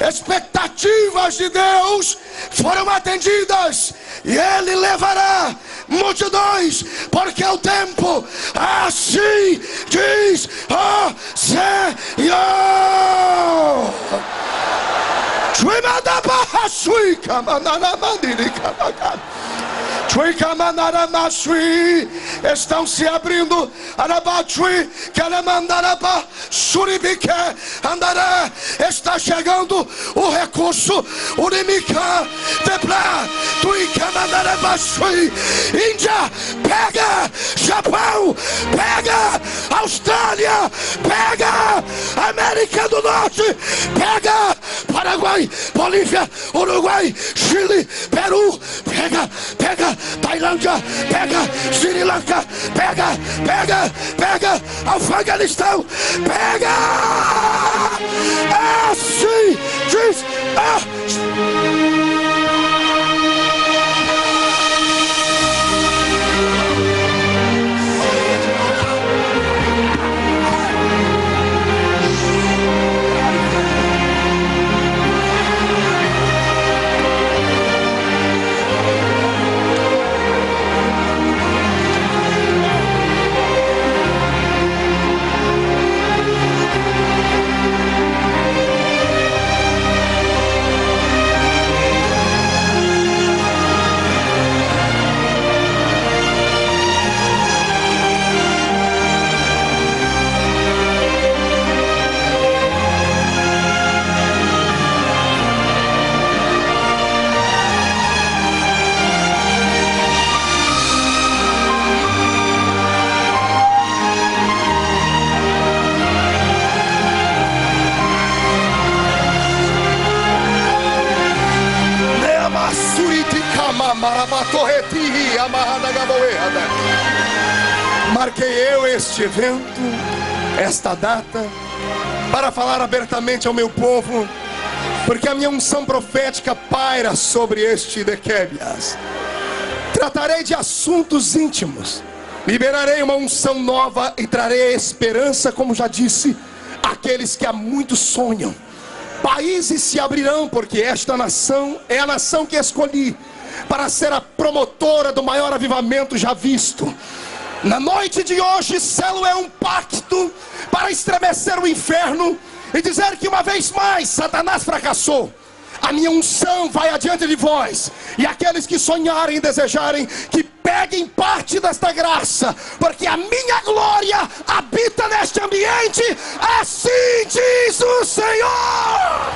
Expectativas de Deus foram atendidas, e Ele levará multidões, porque é o tempo, assim diz o Senhor. Estão se abrindo está chegando o recurso. Índia, pega! Japão, pega! Austrália, pega! América do Norte, pega! Paraguai, Bolívia, Uruguai, Chile, Peru, pega, pega! Tailândia, pega! Sri Lanka, pega, pega, pega! Afeganistão, pega! Assim diz Marquei eu este evento, esta data, para falar abertamente ao meu povo, porque a minha unção profética paira sobre este Dequebias. Tratarei de assuntos íntimos, liberarei uma unção nova e trarei esperança, como já disse, àqueles que há muito sonham. Países se abrirão, porque esta nação é a nação que escolhi para ser a promotora do maior avivamento já visto. Na noite de hoje, selo é um pacto para estremecer o inferno e dizer que uma vez mais Satanás fracassou. A minha unção vai adiante de vós, e aqueles que sonharem e desejarem que peguem parte desta graça, porque a minha glória habita neste ambiente, assim diz o Senhor.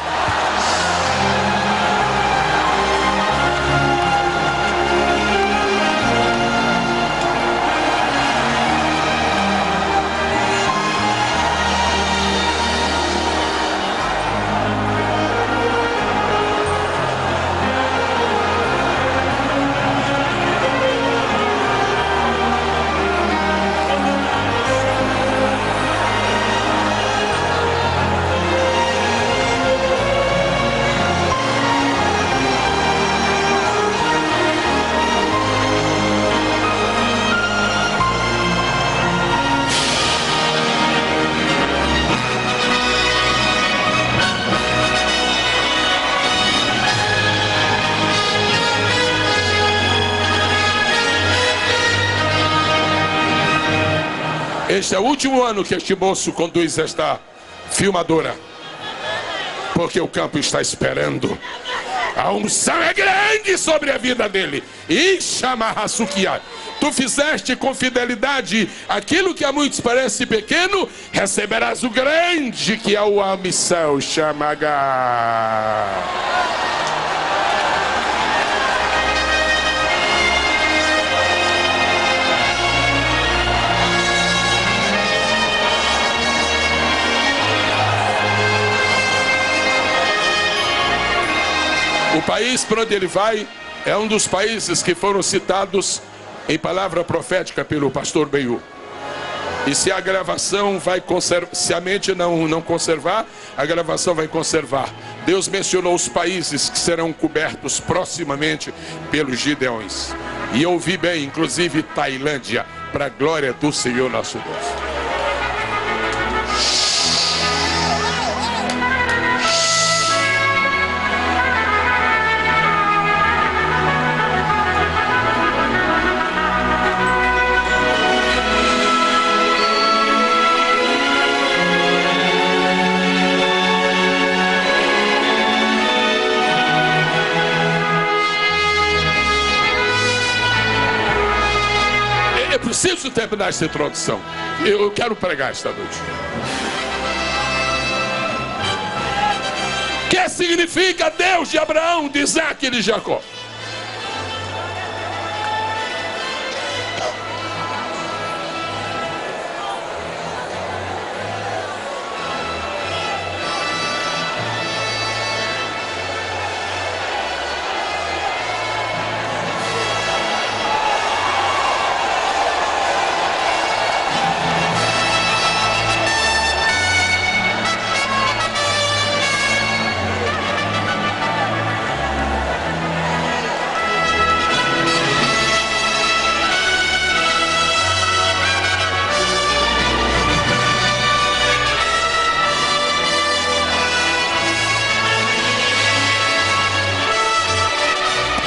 Este é o último ano que este moço conduz esta filmadora, porque o campo está esperando. A unção é grande sobre a vida dele. E chamarrasukiá. Tu fizeste com fidelidade aquilo que a muitos parece pequeno, receberás o grande que é a missão. Chamagá. O país para onde ele vai é um dos países que foram citados em palavra profética pelo pastor Beiú. E se a gravação vai conservar, se a mente não conservar, a gravação vai conservar. Deus mencionou os países que serão cobertos proximamente pelos Gideões. E eu ouvi bem, inclusive Tailândia, para a glória do Senhor nosso Deus. Preciso terminar essa introdução. Eu quero pregar esta noite. O que significa Deus de Abraão, de Isaac e de Jacó?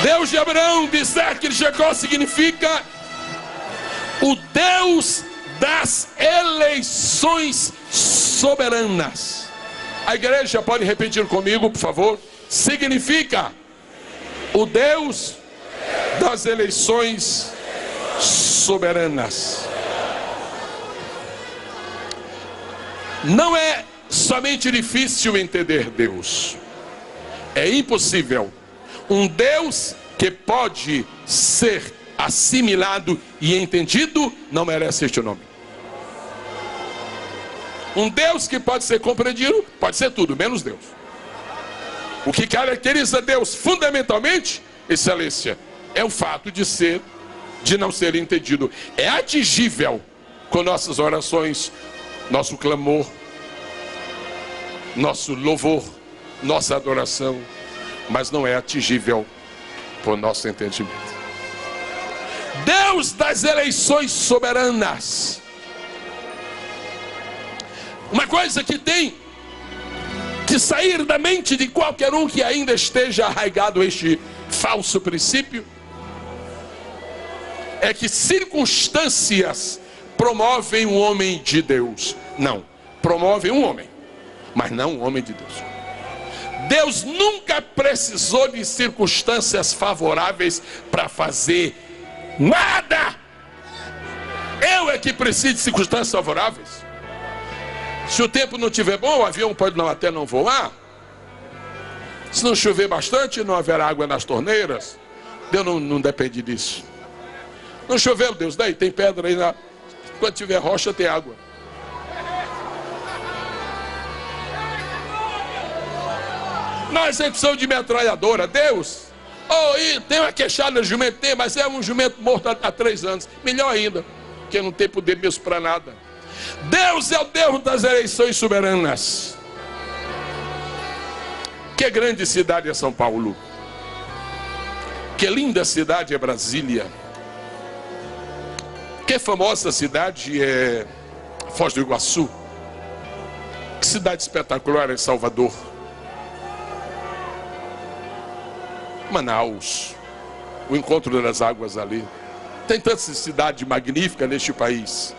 Deus de Abraão, de Isaac e de Jacó significa o Deus das eleições soberanas. A igreja pode repetir comigo, por favor? Significa o Deus das eleições soberanas. Não é somente difícil entender Deus, é impossível. Um Deus que pode ser assimilado e entendido não merece este nome. Um Deus que pode ser compreendido pode ser tudo, menos Deus. O que caracteriza Deus fundamentalmente, excelência, é o fato de não ser entendido. É atingível com nossas orações, nosso clamor, nosso louvor, nossa adoração, mas não é atingível por nosso entendimento. Deus das eleições soberanas. Uma coisa que tem que sair da mente de qualquer um que ainda esteja arraigado a este falso princípio é que circunstâncias promovem um homem de Deus. Não, promovem um homem, mas não um homem de Deus. Deus nunca precisou de circunstâncias favoráveis para fazer Nada! Eu é que preciso de circunstâncias favoráveis. Se o tempo não estiver bom, o avião pode até não voar. Se não chover bastante, não haverá água nas torneiras. Deus não depende disso. Não choveu, Deus, daí tem pedra aí. Quando tiver rocha, tem água. Nós precisamos de metralhadora. Deus, tem uma queixada de jumento, tem, mas é um jumento morto há 3 anos. Melhor ainda, porque não tem poder mesmo para nada. Deus é o Deus das eleições soberanas. Que grande cidade é São Paulo. Que linda cidade é Brasília. Que famosa cidade é Foz do Iguaçu. Que cidade espetacular é Salvador. Manaus, o encontro das águas ali. Tem tanta cidade magnífica neste país.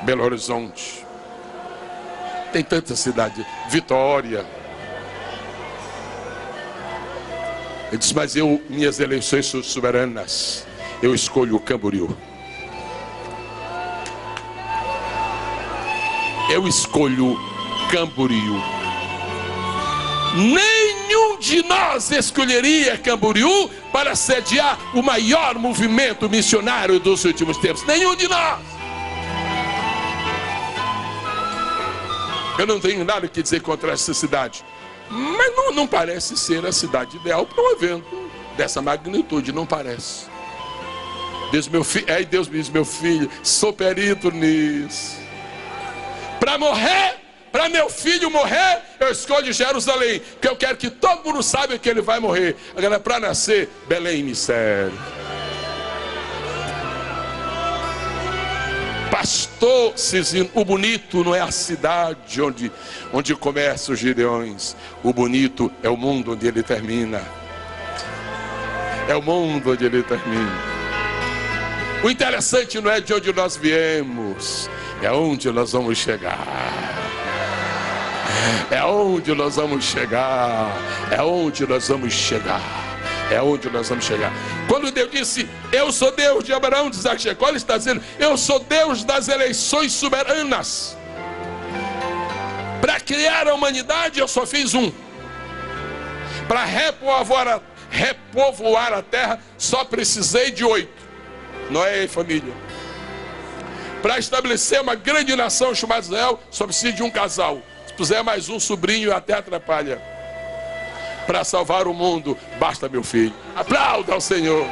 Belo Horizonte. Tem tanta cidade. Vitória. Ele disse, mas minhas eleições são soberanas. Eu escolho o Camboriú. Eu escolho Camboriú. Nenhum de nós escolheria Camboriú para sediar o maior movimento missionário dos últimos tempos. Nenhum de nós. Eu não tenho nada que dizer contra essa cidade, mas não parece ser a cidade ideal para um evento dessa magnitude, não parece. Deus me diz, meu filho, sou perito nisso. Para morrer, para meu filho morrer, eu escolho Jerusalém, porque eu quero que todo mundo saiba que ele vai morrer. Agora, para nascer, Belém me serve. Pastor Cisino, o bonito não é a cidade onde começam os Gideões. O bonito é o mundo onde ele termina. É o mundo onde ele termina. O interessante não é de onde nós viemos, é onde nós vamos chegar. É onde nós vamos chegar. É onde nós vamos chegar. É onde nós vamos chegar. Quando Deus disse, eu sou Deus de Abraão, de Isaac e Jacó, ele está dizendo, eu sou Deus das eleições soberanas. Para criar a humanidade, eu só fiz um. Para repovoar a terra, só precisei de 8. Noé e família. Para estabelecer uma grande nação chamada Israel, só precisa de um casal. Se puser mais um sobrinho, até atrapalha. Para salvar o mundo, basta meu filho. Aplauda ao Senhor.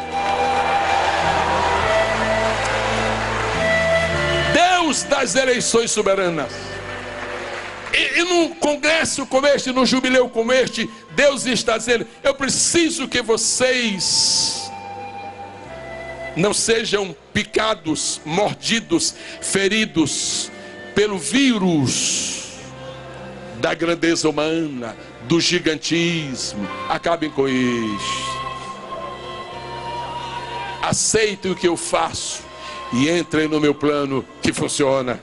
Deus das eleições soberanas. E num congresso como este, num jubileu como este, Deus está dizendo, eu preciso que vocês não sejam picados, mordidos, feridos pelo vírus da grandeza humana, do gigantismo. Acabem com isso. Aceitem o que eu faço e entrem no meu plano que funciona.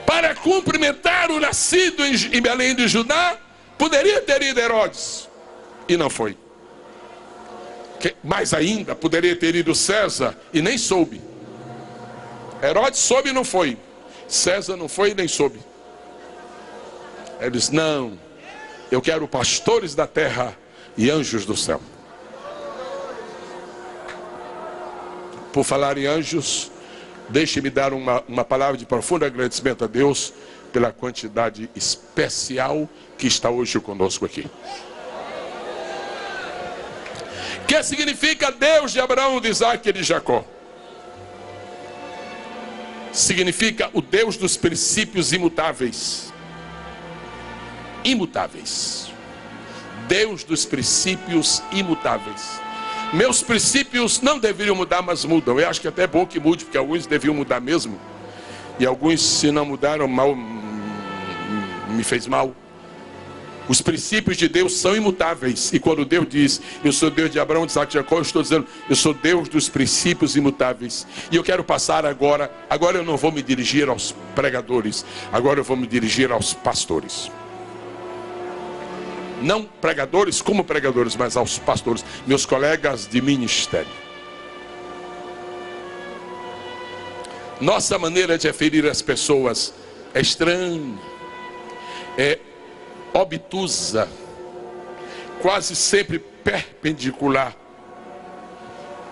Para cumprimentar o nascido em Belém de Judá, poderia ter ido Herodes e não foi. Mais ainda, poderia ter ido César e nem soube. Herodes soube e não foi. César não foi e nem soube. Ele disse, não, eu quero pastores da terra e anjos do céu. Por falar em anjos, deixe-me dar uma palavra de profundo agradecimento a Deus pela quantidade especial que está hoje conosco aqui. Que significa Deus de Abraão, de Isaac e de Jacó? Significa o Deus dos princípios imutáveis. Imutáveis. Deus dos princípios imutáveis. Meus princípios não deveriam mudar, mas mudam. Eu acho que até é bom que mude, porque alguns deviam mudar mesmo. E alguns, se não mudaram, me fez mal. Os princípios de Deus são imutáveis. E quando Deus diz, eu sou Deus de Abraão, de Isaac e de Jacó, eu estou dizendo, eu sou Deus dos princípios imutáveis. E eu quero passar agora eu não vou me dirigir aos pregadores, agora eu vou me dirigir aos pastores. Não pregadores como pregadores, mas aos pastores, meus colegas de ministério. Nossa maneira de referir as pessoas é estranha, é obtusa, quase sempre perpendicular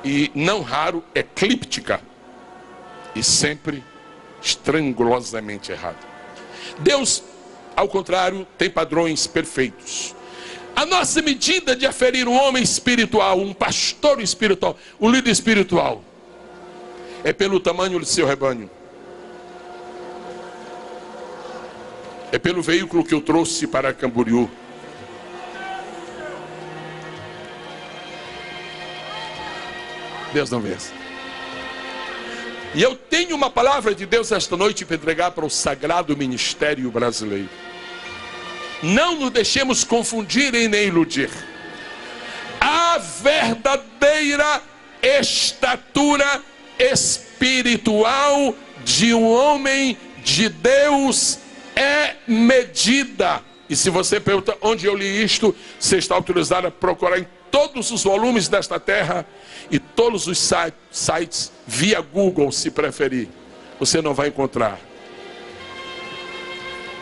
e não raro eclíptica e sempre estrangulosamente errada. Deus, ao contrário, tem padrões perfeitos. A nossa medida de aferir um homem espiritual, um pastor espiritual, um líder espiritual, é pelo tamanho do seu rebanho. É pelo veículo que eu trouxe para Camboriú. Deus não vê. E eu tenho uma palavra de Deus esta noite para entregar para o sagrado ministério brasileiro. Não nos deixemos confundir e nem iludir. A verdadeira estatura espiritual de um homem de Deus é medida. E se você pergunta onde eu li isto, você está autorizado a procurar em todos os volumes desta terra e todos os sites via Google, se preferir. Você não vai encontrar.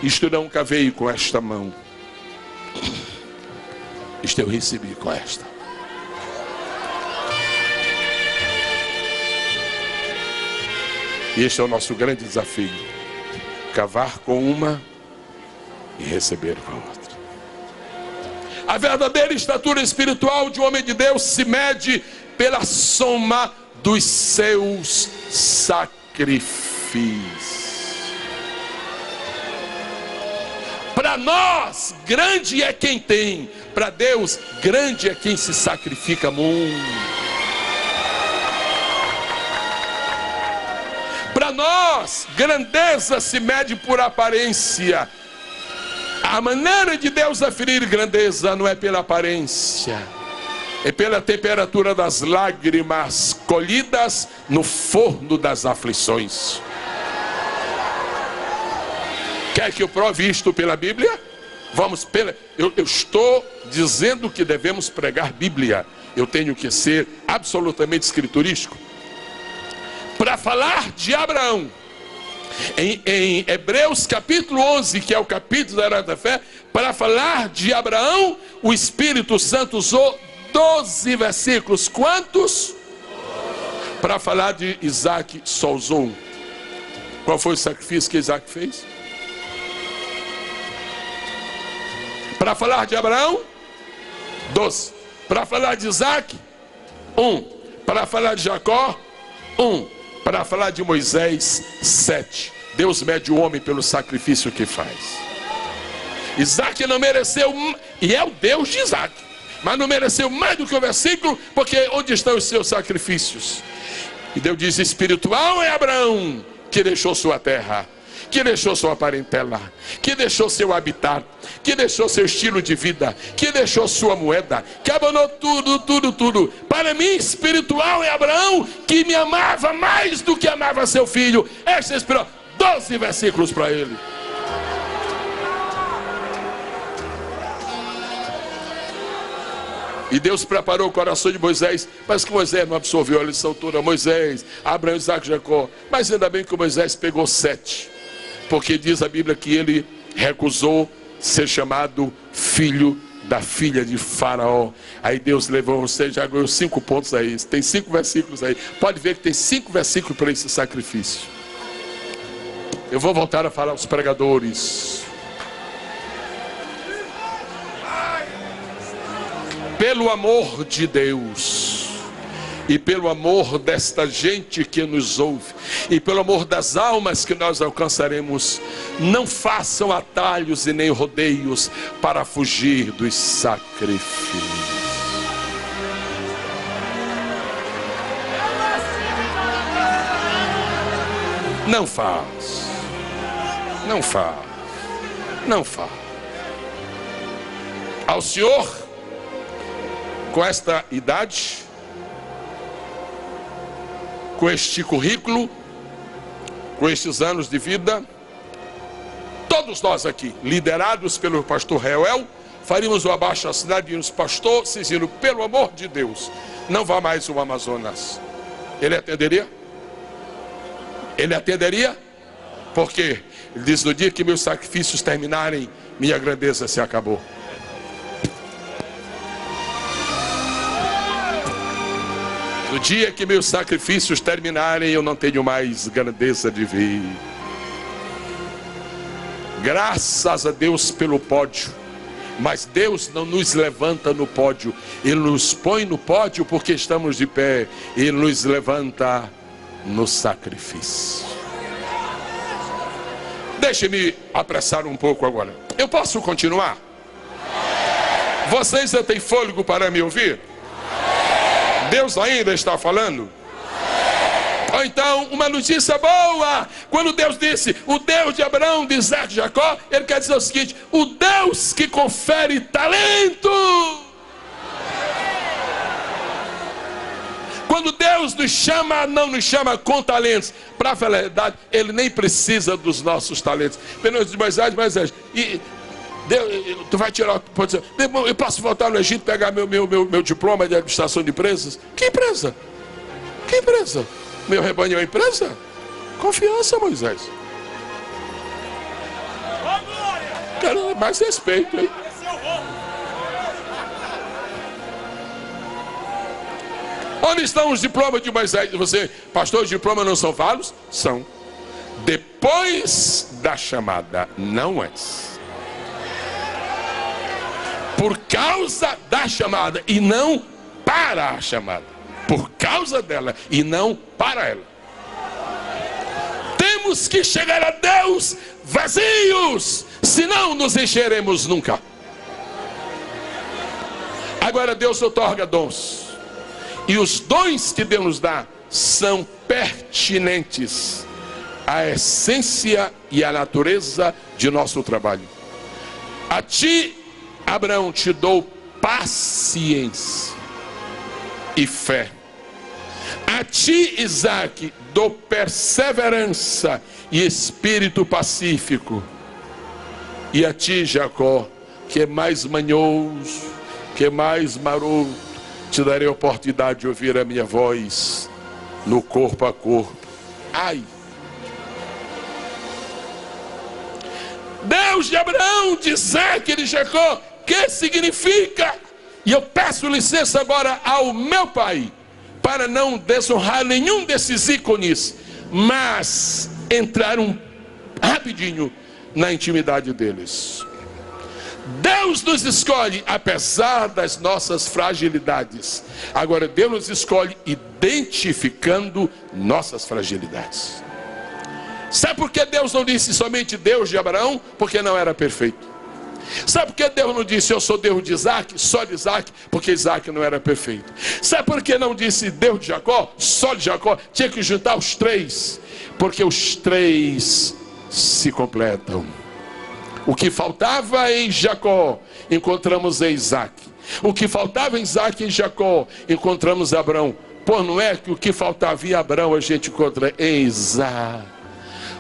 Isto nunca veio com esta mão. Isto eu recebi com esta. E este é o nosso grande desafio. Cavar com uma e receber com a outra. A verdadeira estatura espiritual de um homem de Deus se mede pela soma dos seus sacrifícios. Para nós, grande é quem tem. Para Deus, grande é quem se sacrifica muito. Para nós, grandeza se mede por aparência. A maneira de Deus aferir grandeza não é pela aparência, é pela temperatura das lágrimas colhidas no forno das aflições. Quer que eu prove isto pela Bíblia? Vamos pela. Eu estou dizendo que devemos pregar Bíblia. Eu tenho que ser absolutamente escriturístico. Para falar de Abraão, em Hebreus capítulo 11, que é o capítulo da herança da fé, para falar de Abraão, o Espírito Santo usou 12 versículos. Quantos? Para falar de Isaac, só usou um. Qual foi o sacrifício que Isaac fez? Para falar de Abraão, 12. Para falar de Isaac, 1. Para falar de Jacó, 1. Para falar de Moisés, 7. Deus mede o homem pelo sacrifício que faz. Isaac não mereceu, e é o Deus de Isaac, mas não mereceu mais do que o versículo, porque onde estão os seus sacrifícios? E Deus diz: espiritual é Abraão, que deixou sua terra, que deixou sua parentela, que deixou seu habitat, que deixou seu estilo de vida, que deixou sua moeda, que abandonou tudo. Para mim, espiritual é Abraão, que me amava mais do que amava seu filho. Esta é espiritual. 12 versículos para ele. E Deus preparou o coração de Moisés, mas que Moisés não absorveu a lição toda. Moisés, Abraão, Isaac, Jacó. Mas ainda bem que Moisés pegou 7. Porque diz a Bíblia que ele recusou ser chamado filho da filha de Faraó. Aí Deus levou, você já ganhou 5 pontos aí. Tem 5 versículos aí. Pode ver que tem 5 versículos para esse sacrifício. Eu vou voltar a falar aos pregadores. Pelo amor de Deus, e pelo amor desta gente que nos ouve, e pelo amor das almas que nós alcançaremos, não façam atalhos e nem rodeios para fugir dos sacrifícios. Não faz. ao senhor, com esta idade, com este currículo, com estes anos de vida, todos nós aqui, liderados pelo pastor Reuel, faríamos o abaixo-assinado e diríamos: pastor Cizino, pelo amor de Deus, não vá mais ao Amazonas. Ele atenderia? Ele atenderia? Por quê? Ele diz: no dia que meus sacrifícios terminarem, minha grandeza se acabou. No dia que meus sacrifícios terminarem, eu não tenho mais grandeza de vir. Graças a Deus pelo pódio. Mas Deus não nos levanta no pódio. Ele nos põe no pódio porque estamos de pé. Ele nos levanta no sacrifício. Deixe-me apressar um pouco agora. Eu posso continuar? Vocês já têm fôlego para me ouvir? Deus ainda está falando? Ou então, uma notícia boa. Quando Deus disse, o Deus de Abraão, de Isaac, de Jacó, Ele quer dizer o seguinte: o Deus que confere talento. Quando Deus nos chama, não nos chama com talentos. Para falar a verdade, Ele nem precisa dos nossos talentos. Moisés, e Deus, tu vai tirar, pode dizer, eu posso voltar no Egito, pegar meu diploma de administração de empresas? Que empresa? Que empresa? Meu rebanho é uma empresa? Confiança, Moisés. Quero mais respeito, hein? Onde estão os diplomas de Moisés? Você, pastor, os diplomas não são válidos? São. Depois da chamada, não antes. Por causa da chamada e não para a chamada. Por causa dela e não para ela. Temos que chegar a Deus vazios, senão nos encheremos nunca. Agora Deus outorga dons. E os dons que Deus nos dá são pertinentes à essência e à natureza de nosso trabalho. A ti, Abraão, te dou paciência e fé. A ti, Isaac, dou perseverança e espírito pacífico. E a ti, Jacó, que é mais manhoso, que é mais maroto, te darei a oportunidade de ouvir a minha voz no corpo a corpo. Ai! Deus de Abraão, de Isaac e de Jacó, que significa? E eu peço licença agora ao meu pai, para não desonrar nenhum desses ícones, mas entrar rapidinho na intimidade deles. Deus nos escolhe apesar das nossas fragilidades. Agora Deus nos escolhe identificando nossas fragilidades. Sabe por que Deus não disse somente Deus de Abraão? Porque não era perfeito. Sabe por que Deus não disse eu sou Deus de Isaac, só de Isaac? Porque Isaac não era perfeito. Sabe por que não disse Deus de Jacó, só de Jacó? Tinha que juntar os três, porque os três se completam. O que faltava em Jacó, encontramos em Isaac. O que faltava em Isaac e em Jacó, encontramos em Abraão. Pô, não é que o que faltava em Abraão a gente encontra em Isaac.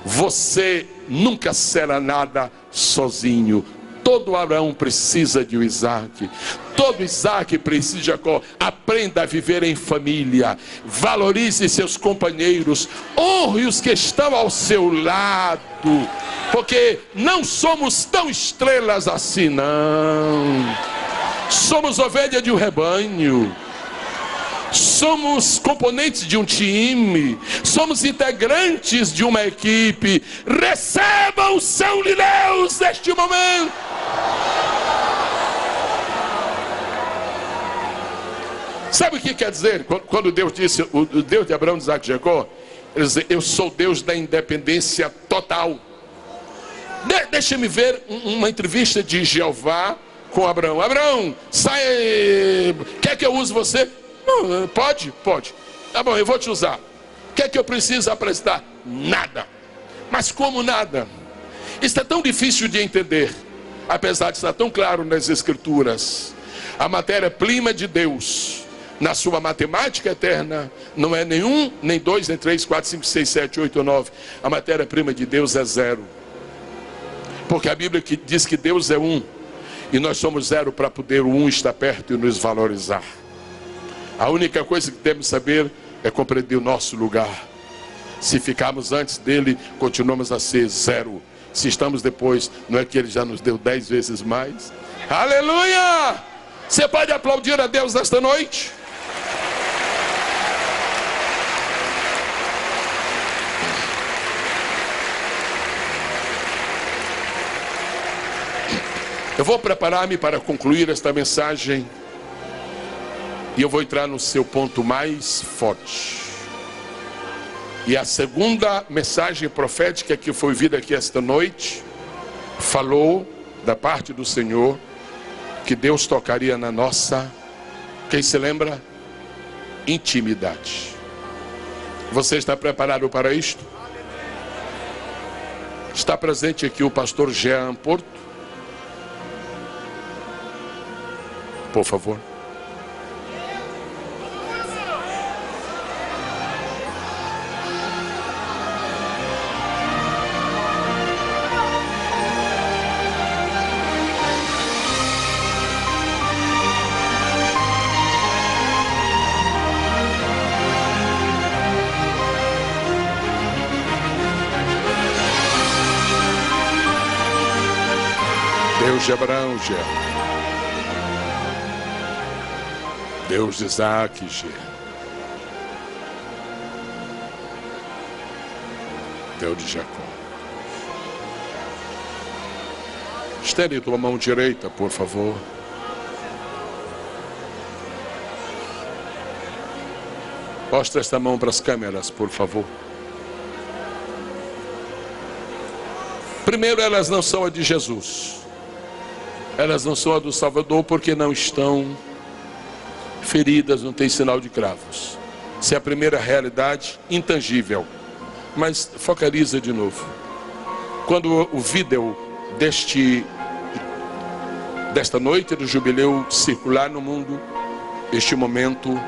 Você nunca será nada sozinho. Todo Abraão precisa de um Isaac. Todo Isaac precisa de Jacó. Aprenda a viver em família. Valorize seus companheiros. Honre os que estão ao seu lado. Porque não somos tão estrelas assim, não. Somos ovelha de um rebanho. Somos componentes de um time. Somos integrantes de uma equipe. Recebam São Lileus neste momento. Sabe o que quer dizer? Quando Deus disse, o Deus de Abraão, de Isaac e Jacó, ele diz, eu sou Deus da independência total. Deixa-me ver uma entrevista de Jeová com Abraão. Abraão, sai, quer que eu use você? Não, pode. Tá bom, eu vou te usar. O que é que eu preciso apresentar? Nada. Mas como nada? Isso é tão difícil de entender. apesar de estar tão claro nas Escrituras, a matéria-prima de Deus, na sua matemática eterna, não é nem 1, nem 2, nem 3, 4, 5, 6, 7, 8 ou 9. A matéria-prima de Deus é 0. Porque a Bíblia diz que Deus é 1. E nós somos 0 para poder o 1 estar perto e nos valorizar. A única coisa que temos que saber é compreender o nosso lugar. Se ficarmos antes dele, continuamos a ser 0. Se estamos depois, não é que ele já nos deu 10 vezes mais? Aleluia! Você pode aplaudir a Deus nesta noite? Eu vou preparar-me para concluir esta mensagem. E eu vou entrar no seu ponto mais forte. E a segunda mensagem profética que foi vida aqui esta noite, falou da parte do Senhor, que Deus tocaria na nossa, quem se lembra? Intimidade. Você está preparado para isto? Está presente aqui o pastor Jean Porto? Por favor. Deus de Abraão, Jean. Deus de Isaac, Jean. Deus de Jacó. Estende tua mão direita, por favor. Mostra esta mão para as câmeras, por favor. Primeiro, elas não são a de Jesus. Elas não são a do Salvador porque não estão feridas, não tem sinal de cravos. Essa é a primeira realidade intangível. Mas focaliza de novo. Quando o vídeo desta noite do jubileu circular no mundo, este momento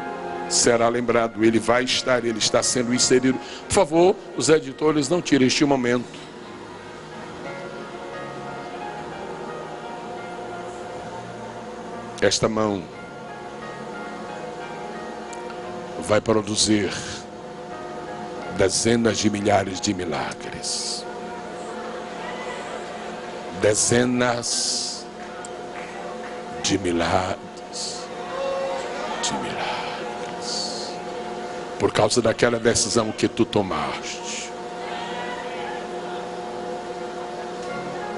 será lembrado. Ele vai estar, ele está sendo inserido. Por favor, os editores, não tirem este momento. Esta mão vai produzir dezenas de milhares de milagres. Dezenas de milagres. Por causa daquela decisão que tu tomaste.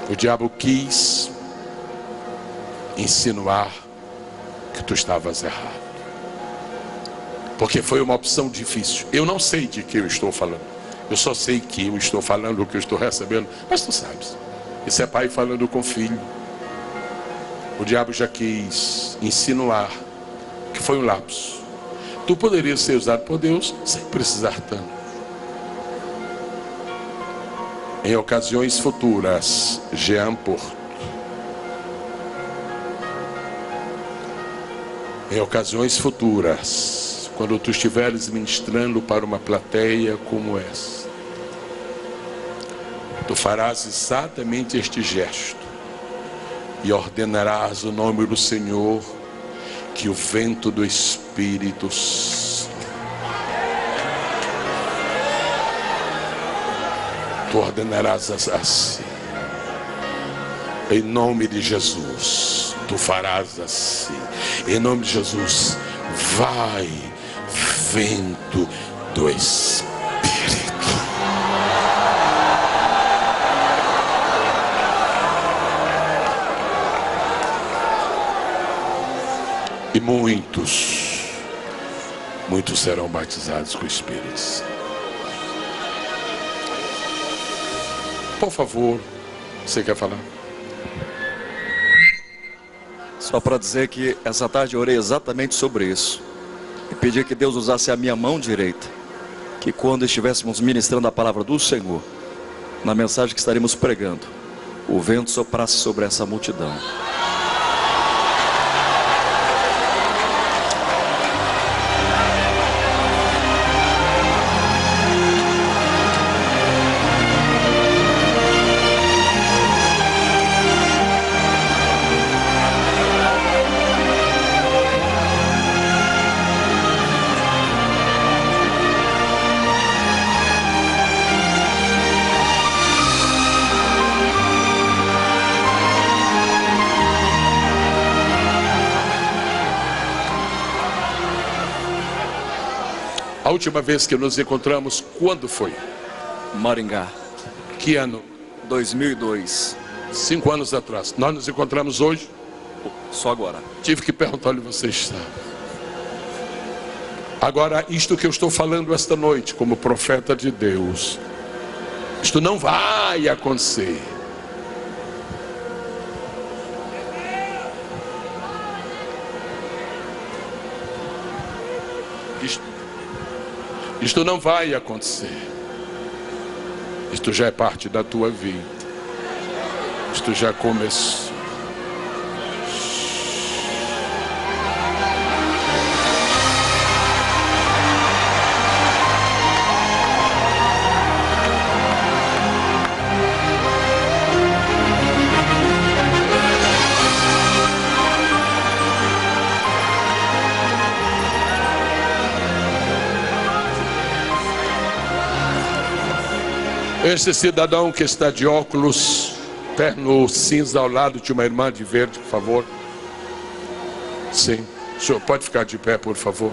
O diabo quis insinuar que tu estavas errado. Porque foi uma opção difícil. Eu não sei de que eu estou falando. Eu só sei que eu estou falando o que eu estou recebendo. Mas tu sabes. Isso é pai falando com filho. O diabo já quis insinuar que foi um lapso. Tu poderias ser usado por Deus sem precisar tanto. Em ocasiões futuras, Jean Porto. Em ocasiões futuras, quando tu estiveres ministrando para uma plateia como essa, tu farás exatamente este gesto e ordenarás o nome do Senhor, que o vento do Espírito tu ordenarás assim, em nome de Jesus. Tu farás assim, em nome de Jesus. Vai, vento do Espírito. E muitos serão batizados com o Espírito Santo. Por favor, você quer falar? Só para dizer que essa tarde eu orei exatamente sobre isso. E pedi que Deus usasse a minha mão direita. Que quando estivéssemos ministrando a palavra do Senhor, na mensagem que estaremos pregando, o vento soprasse sobre essa multidão. A última vez que nos encontramos, quando foi? Maringá, Que ano? 2002. 5 anos atrás. Nós nos encontramos hoje. Só agora. Tive que perguntar onde você está. Agora, isto que eu estou falando esta noite, como profeta de Deus, isto não vai acontecer. Isto não vai acontecer. Isto já é parte da tua vida. Isto já começou. Esse cidadão que está de óculos, terno cinza ao lado de uma irmã de verde, por favor. Sim, o senhor pode ficar de pé, por favor.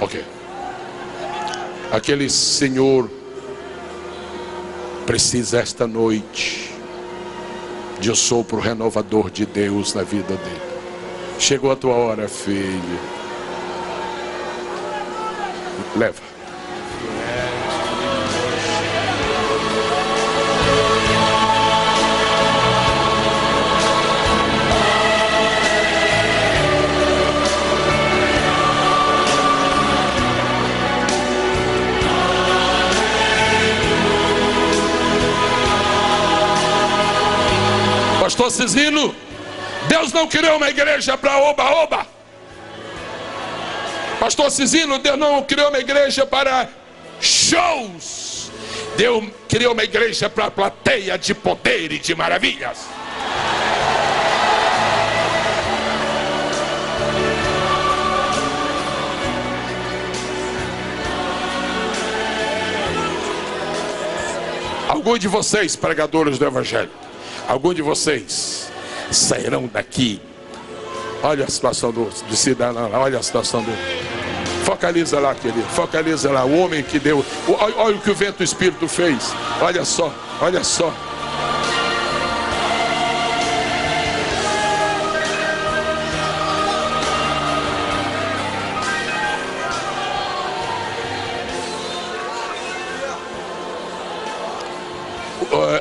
Ok. Aquele senhor precisa esta noite de um sopro renovador de Deus na vida dele. Chegou a tua hora, filho. Leva. Pastor Cisino, Deus não criou uma igreja para oba-oba. Pastor Cisino, Deus não criou uma igreja para shows. Deus criou uma igreja para plateia de poder e de maravilhas. Alguns de vocês, pregadores do Evangelho, alguns de vocês sairão daqui. Olha a situação do cidadão lá, olha a situação do... Focaliza lá, querido, focaliza lá. O homem que deu, olha o que o vento do Espírito fez. Olha só, olha só.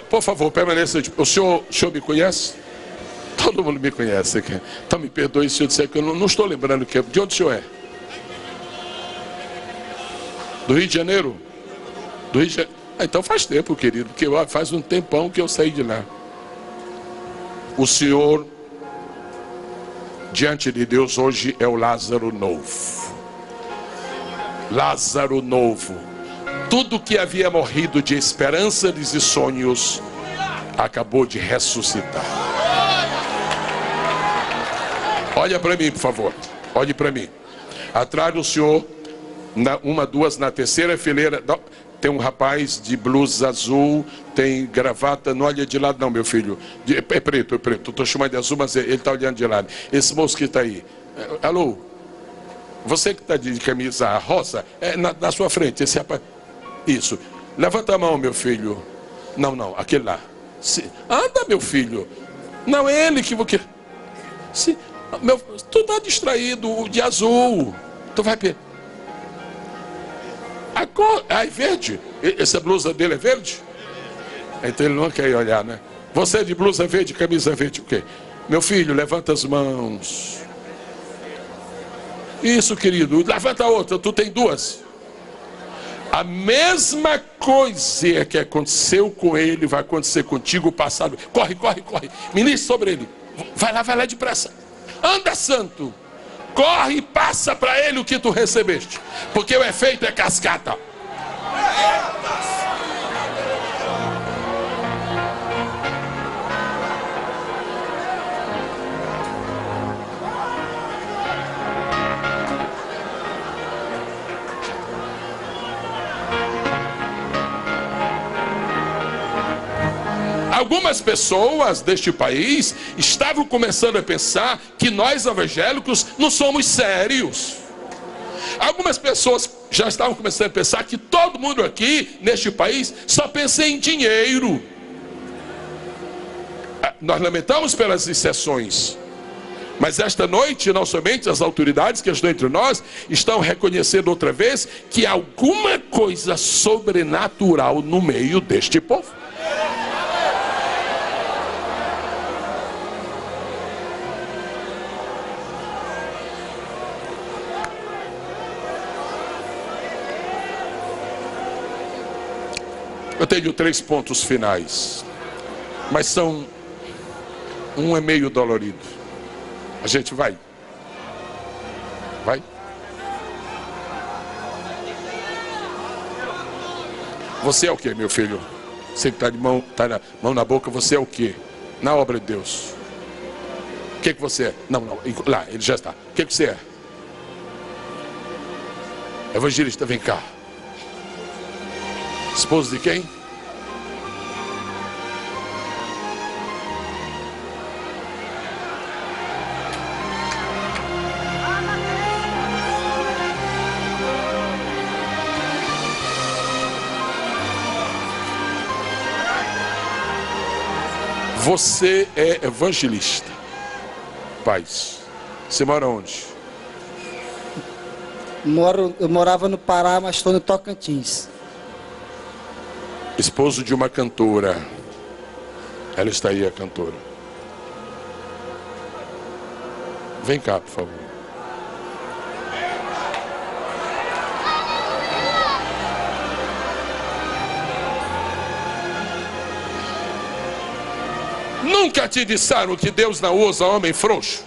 Por favor, permaneça. O senhor me conhece? Todo mundo me conhece. Então me perdoe se eu disser que eu não estou lembrando que. De onde o senhor é? Do Rio de Janeiro? Do Rio de Janeiro. Então faz tempo, querido, porque faz um tempão que eu saí de lá. O senhor, diante de Deus hoje, é o Lázaro novo. Lázaro novo. Tudo que havia morrido de esperanças e sonhos acabou de ressuscitar. Olha para mim, por favor. Olhe para mim. Atrás do senhor, duas na terceira fileira, tem um rapaz de blusa azul, tem gravata. Não olha de lado não, meu filho. É preto, é preto. Estou chamando de azul, mas ele está olhando de lado. Esse moço que está aí. Alô? Você que está de camisa rosa, na sua frente, esse rapaz. Isso. Levanta a mão, meu filho. Não, aquele lá. Anda, meu filho. Não é ele que você... Tu está distraído, de azul. Tu vai... A cor... é verde. Essa blusa dele é verde? Então ele não quer olhar, né? Você é de blusa verde, camisa verde, o quê? Meu filho, levanta as mãos. Isso, querido. Levanta a outra, tu tem duas. A mesma coisa que aconteceu com ele vai acontecer contigo o passado. Corre, corre, corre. Ministre sobre ele. Vai lá depressa. Anda, santo. Corre e passa para ele o que tu recebeste. Porque o efeito é cascata. Algumas pessoas deste país estavam começando a pensar que nós evangélicos não somos sérios. Algumas pessoas já estavam começando a pensar que todo mundo aqui neste país só pensa em dinheiro. Nós lamentamos pelas exceções, mas esta noite não somente as autoridades que estão entre nós estão reconhecendo outra vez que há alguma coisa sobrenatural no meio deste povo. Eu tenho 3 pontos finais, mas um é meio dolorido. A gente vai. Você é o que, meu filho? Você que está na mão na boca, você é o que? Na obra de Deus. O que você é? Não, lá, ele já está. O que você é? Evangelista, vem cá. Esposo de quem? Você é evangelista. Paz. Você mora onde? Eu morava no Pará, mas estou no Tocantins. Esposo de uma cantora. Ela está aí, a cantora. Vem cá, por favor. Nunca te disseram que Deus não usa homem frouxo?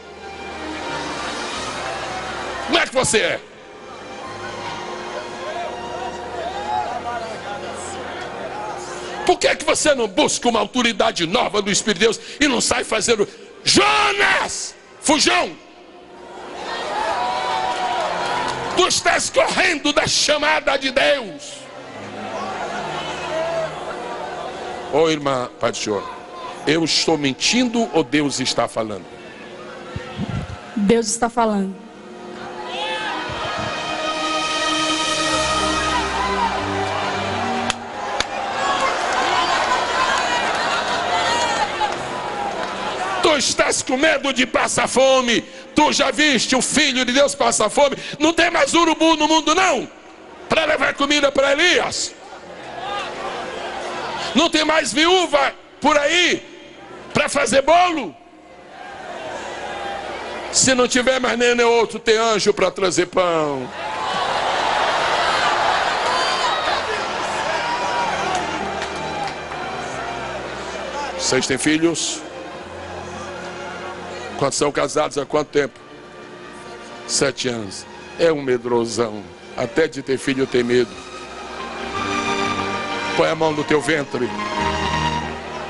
Como é que você é? Por que é que você não busca uma autoridade nova do Espírito de Deus e não sai fazendo Jonas, fujão? Tu estás correndo da chamada de Deus. Ô irmã, Pai do Senhor, eu estou mentindo ou Deus está falando? Deus está falando. Tu estás com medo de passar fome? Tu já viste o Filho de Deus passar fome? Não tem mais urubu no mundo não, para levar comida para Elias. Não tem mais viúva por aí para fazer bolo. Se não tiver mais nenhum outro, tem anjo para trazer pão. Vocês têm filhos? Quantos são casados há quanto tempo? 7 anos. É um medrosão. Até de ter filho tem medo. Põe a mão no teu ventre.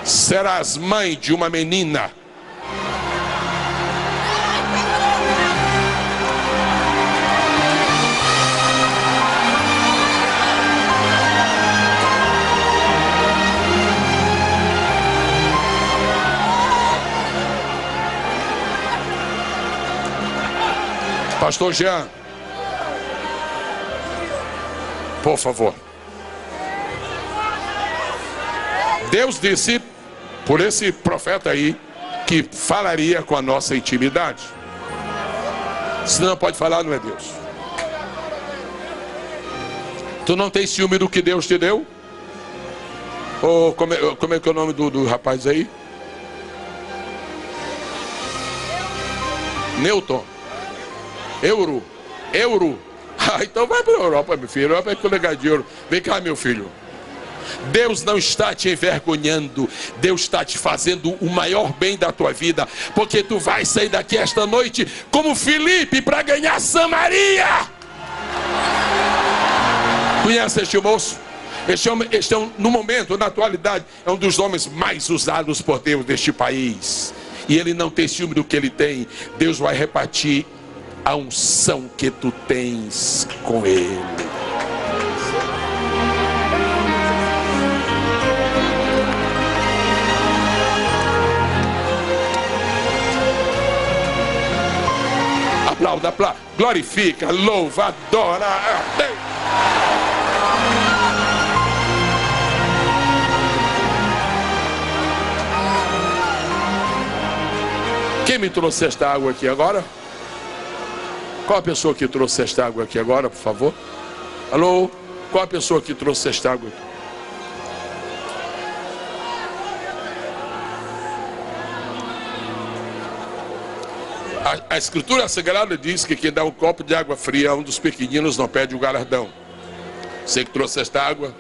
Serás mãe de uma menina. Pastor Jean, por favor. Deus disse por esse profeta aí que falaria com a nossa intimidade. Se não pode falar, não é Deus. Tu não tem ciúme do que Deus te deu? Ou como é que é o nome do rapaz aí? Newton. Euro. Então vai para a Europa, meu filho. Europa é com legal de ouro. Vem cá, meu filho. Deus não está te envergonhando. Deus está te fazendo o maior bem da tua vida. Porque tu vai sair daqui esta noite como Filipe para ganhar Samaria. Conhece este moço? Este é no momento, na atualidade, é um dos homens mais usados por Deus deste país. E ele não tem ciúme do que ele tem. Deus vai repartir a unção que tu tens com ele. Aplauda, aplauda, glorifica, louva, adora. Quem me trouxe esta água aqui agora? Qual a pessoa que trouxe esta água aqui agora, por favor? Alô? Qual a pessoa que trouxe esta água aqui? A Escritura Sagrada diz que quem dá um copo de água fria a um dos pequeninos não perde o galardão. Você que trouxe esta água,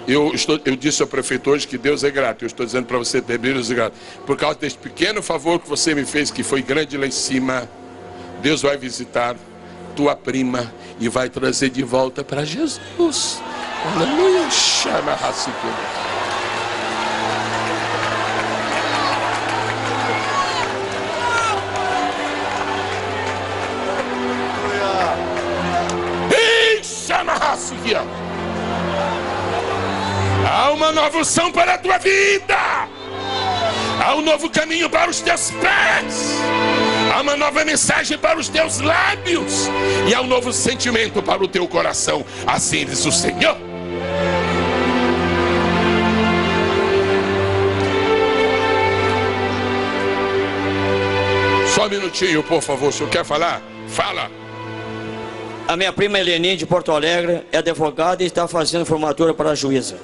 eu disse ao prefeito hoje que Deus é grato. Eu estou dizendo para você, Deus é grato. Por causa deste pequeno favor que você me fez, que foi grande lá em cima, Deus vai visitar tua prima e vai trazer de volta para Jesus. Aleluia. Chama a raça. Há uma nova unção para a tua vida. Há um novo caminho para os teus pés. Há uma nova mensagem para os teus lábios. E há um novo sentimento para o teu coração. Assim diz o Senhor. Só um minutinho, por favor. Se o senhor quer falar, fala. A minha prima Heleninha de Porto Alegre é advogada e está fazendo formatura para a juíza.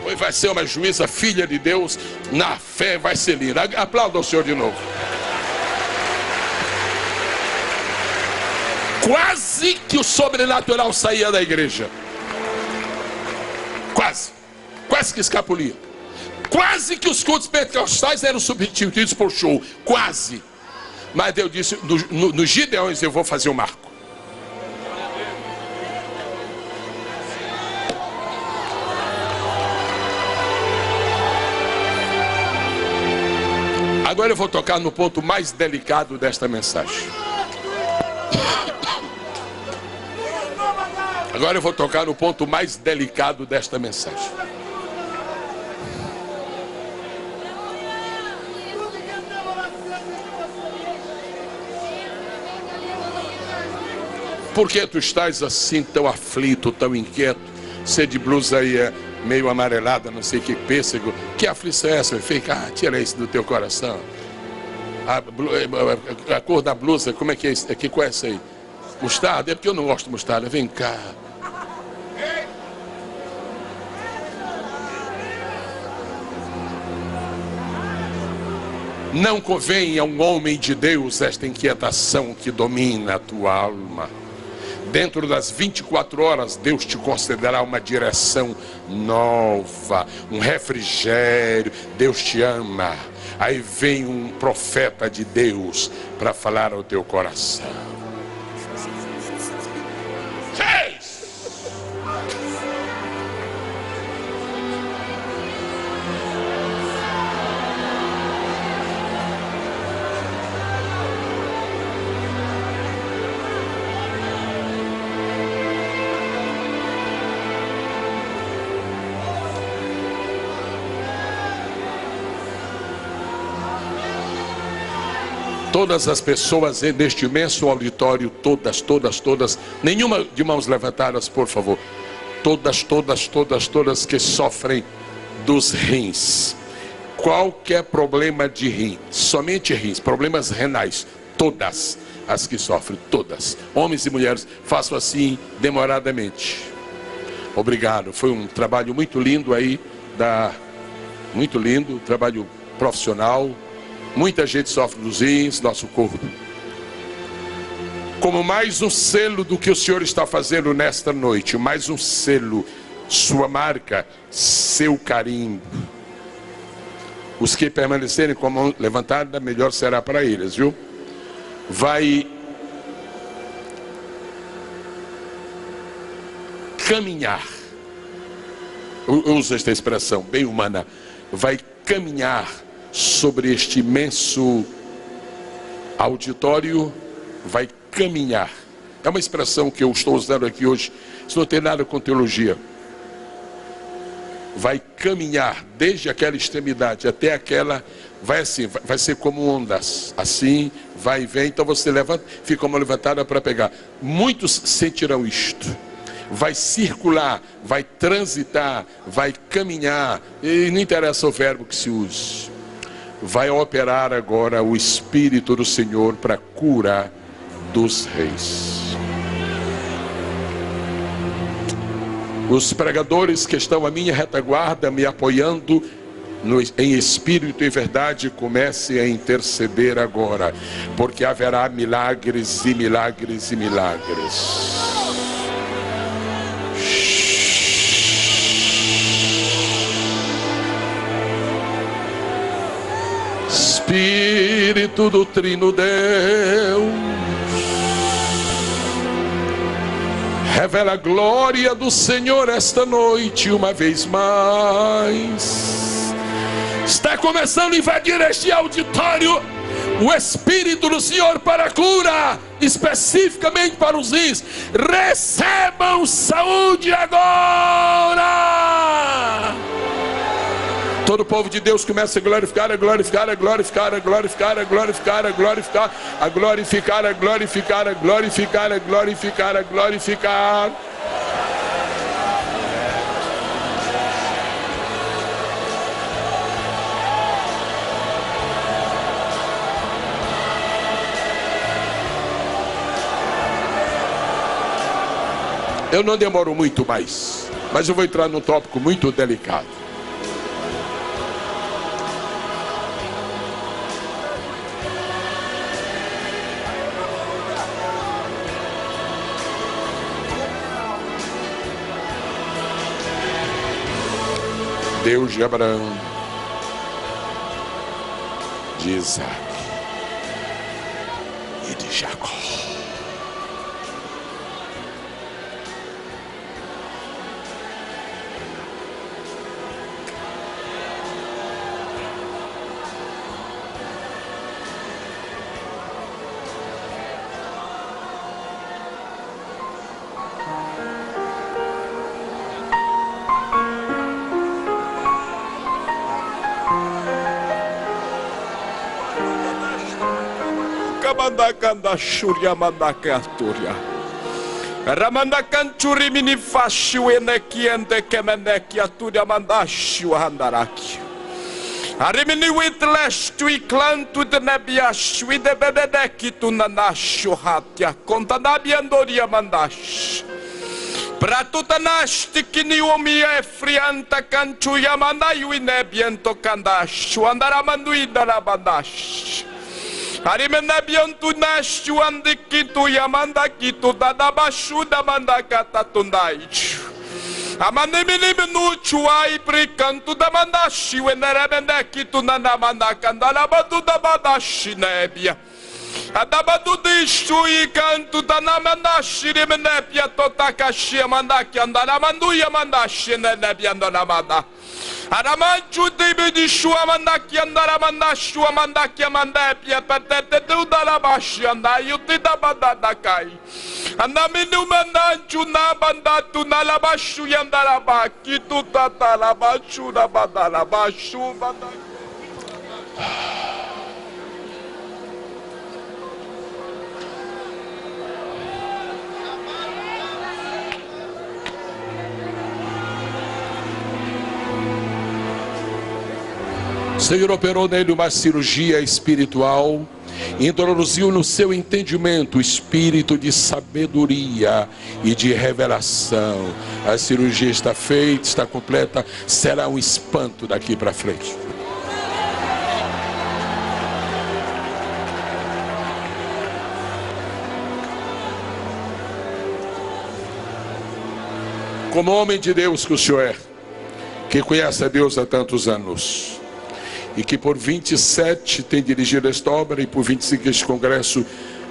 Pois vai ser uma juíza, filha de Deus, na fé vai ser linda. Aplauda o Senhor de novo. Quase que o sobrenatural saía da igreja. Quase que escapulia. Quase que os cultos pentecostais eram substituídos por show. Quase. Mas Deus disse, nos Gideões eu vou fazer o marco. Agora eu vou tocar no ponto mais delicado desta mensagem. Agora eu vou tocar no ponto mais delicado desta mensagem. Por que tu estás assim tão aflito, tão inquieto? Você de blusa aí é meio amarelada, não sei que pêssego. Que aflição é essa? Fica, tira isso do teu coração. A cor da blusa, como é que é isso? Qual é essa aí? Mostarda? É porque eu não gosto de mostarda. Vem cá. Não convém a um homem de Deus esta inquietação que domina a tua alma. Dentro das 24 horas, Deus te concederá uma direção nova, um refrigério. Deus te ama. Aí vem um profeta de Deus para falar ao teu coração. Todas as pessoas neste imenso auditório, todas, nenhuma de mãos levantadas, por favor. Todas que sofrem dos rins. Qualquer problema de rim, somente rins, problemas renais, todas as que sofrem, todas. Homens e mulheres, façam assim demoradamente. Obrigado, foi um trabalho muito lindo aí, muito lindo, trabalho profissional. Muita gente sofre dos rins, nosso corpo. como mais um selo do que o Senhor está fazendo nesta noite, mais um selo, sua marca, seu carimbo. Os que permanecerem com a mão levantada, melhor será para eles, viu? Vai caminhar, eu uso esta expressão bem humana, vai caminhar sobre este imenso auditório, vai caminhar. É uma expressão que eu estou usando aqui hoje, isso não tem nada com teologia. Vai caminhar desde aquela extremidade até aquela, vai assim, vai ser como ondas, assim, vai e vem. Então você levanta, fica uma levantada para pegar. Muitos sentirão isto. Vai circular, vai transitar, vai caminhar, e não interessa o verbo que se use. Vai operar agora o Espírito do Senhor para a cura dos reis. Os pregadores que estão à minha retaguarda, me apoiando em espírito e verdade, comecem a interceder agora, porque haverá milagres e milagres e milagres. Espírito do Trino Deus, revela a glória do Senhor esta noite uma vez mais. Está começando a invadir este auditório o Espírito do Senhor para a cura, especificamente para os rins. Recebam saúde agora. Todo o povo de Deus começa a glorificar, a glorificar, a glorificar, a glorificar, a glorificar, a glorificar, a glorificar, a glorificar, a glorificar, a glorificar, a glorificar. Eu não demoro muito mais, mas eu vou entrar num tópico muito delicado. Deus de Abraão, de Isaac e de Jacó. Mandakanda Shuria Mandakaturia Ramandakan Churi Mini Fashu Eneki and the Kemeneki Aturia Mandashu Handaraki Arimini with lash to clan to the Nebiash with the Bedeki to Nanashu Hatya Contanabiandoria Mandash Pratutanash Tikini Omia Frianta Kanchu Yamana Yuinebiento Kandash Andaramanui Darabandash Arimenabian tu nashu andikitu yamanda kitu dadabashu damanda katatundaichu. Amaniminu chuai prikantu damandashi weneremende kitu nanamanda kandalabadu dabadashi nebia. Adabadu dishu ikantu danamandashi rimenepia totakashi amandaki andalamandu yamandashi nebia andamanda. Aramanchu de Shuamandaki and Aramanda Shuamandaki Amandapia Patete Dudalabashi and Ayutida Badadakai. And Aminu Mandanchu Nabanda to Nalabashu Yandarabaki to Tatalabashu Badalabashu Badak. O Senhor operou nele uma cirurgia espiritual, introduziu no seu entendimento o espírito de sabedoria e de revelação. A cirurgia está feita, está completa, será um espanto daqui para frente. como homem de Deus que o senhor é, que conhece a Deus há tantos anos, e que por 27 tem dirigido esta obra, e por 25 este congresso,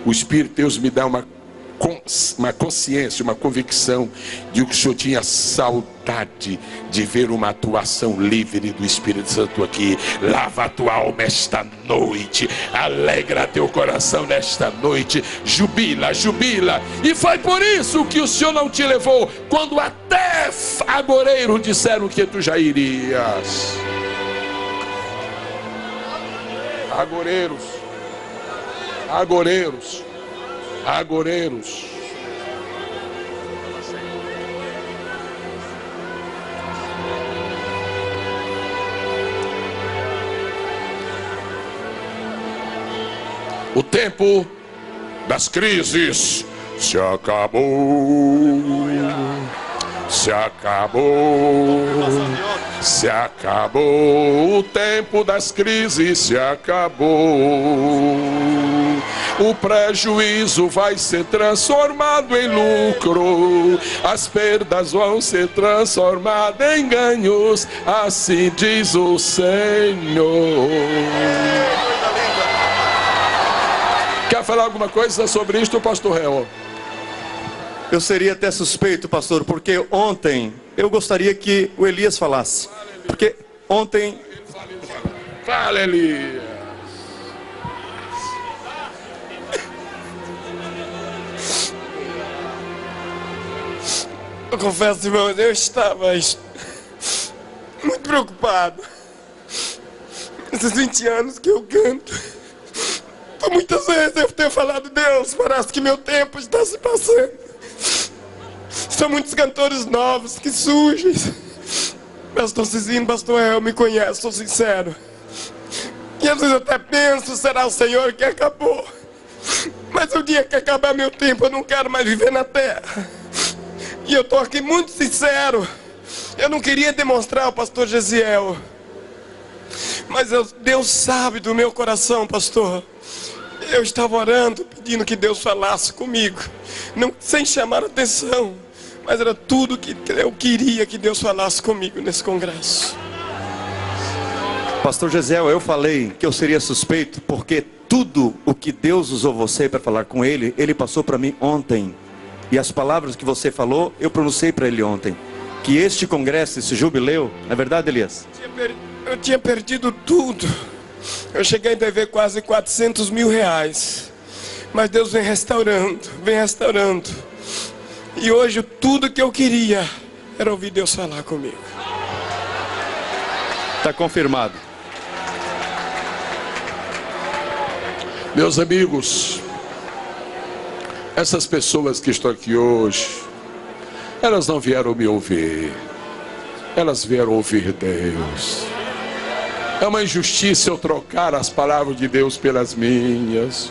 o Espírito de Deus me dá uma consciência, uma convicção de que o senhor tinha saudade de ver uma atuação livre do Espírito Santo aqui. Lava a tua alma esta noite, alegra teu coração nesta noite, jubila, jubila. E foi por isso que o senhor não te levou quando até agoreiro disseram que tu já irias. Agoreiros, agoreiros, agoreiros. O tempo das crises se acabou. Se acabou. Se acabou. O tempo das crises se acabou. O prejuízo vai ser transformado em lucro, as perdas vão ser transformadas em ganhos, assim diz o Senhor. Quer falar alguma coisa sobre isto, pastor Real? Eu seria até suspeito, pastor, porque ontem eu gostaria que o Elias falasse. Porque ontem... Fala, Elias. Eu confesso, irmãos, eu estava muito preocupado. Esses 20 anos que eu canto, por muitas vezes eu tenho falado: Deus, parece que meu tempo está se passando. São muitos cantores novos que surgem. Pastor Cizinho, pastor El me conhece, sou sincero. E às vezes eu até penso: será o Senhor que acabou? Mas o dia que acabar meu tempo, eu não quero mais viver na terra. E eu estou aqui muito sincero. Eu não queria demonstrar ao pastor Gesiel, mas Deus sabe do meu coração, pastor. Eu estava orando, pedindo que Deus falasse comigo, não, sem chamar atenção, mas era tudo que eu queria que Deus falasse comigo nesse congresso. Pastor Gesiel, eu falei que eu seria suspeito porque tudo o que Deus usou você para falar com ele, ele passou para mim ontem. E as palavras que você falou, eu pronunciei para ele ontem. Que este congresso, esse jubileu, não é verdade, Elias? Eu tinha perdido tudo. Eu cheguei a dever quase 400 mil reais. Mas Deus vem restaurando, vem restaurando. E hoje tudo que eu queria era ouvir Deus falar comigo. Está confirmado. Meus amigos, essas pessoas que estão aqui hoje, elas não vieram me ouvir, elas vieram ouvir Deus. É uma injustiça eu trocar as palavras de Deus pelas minhas.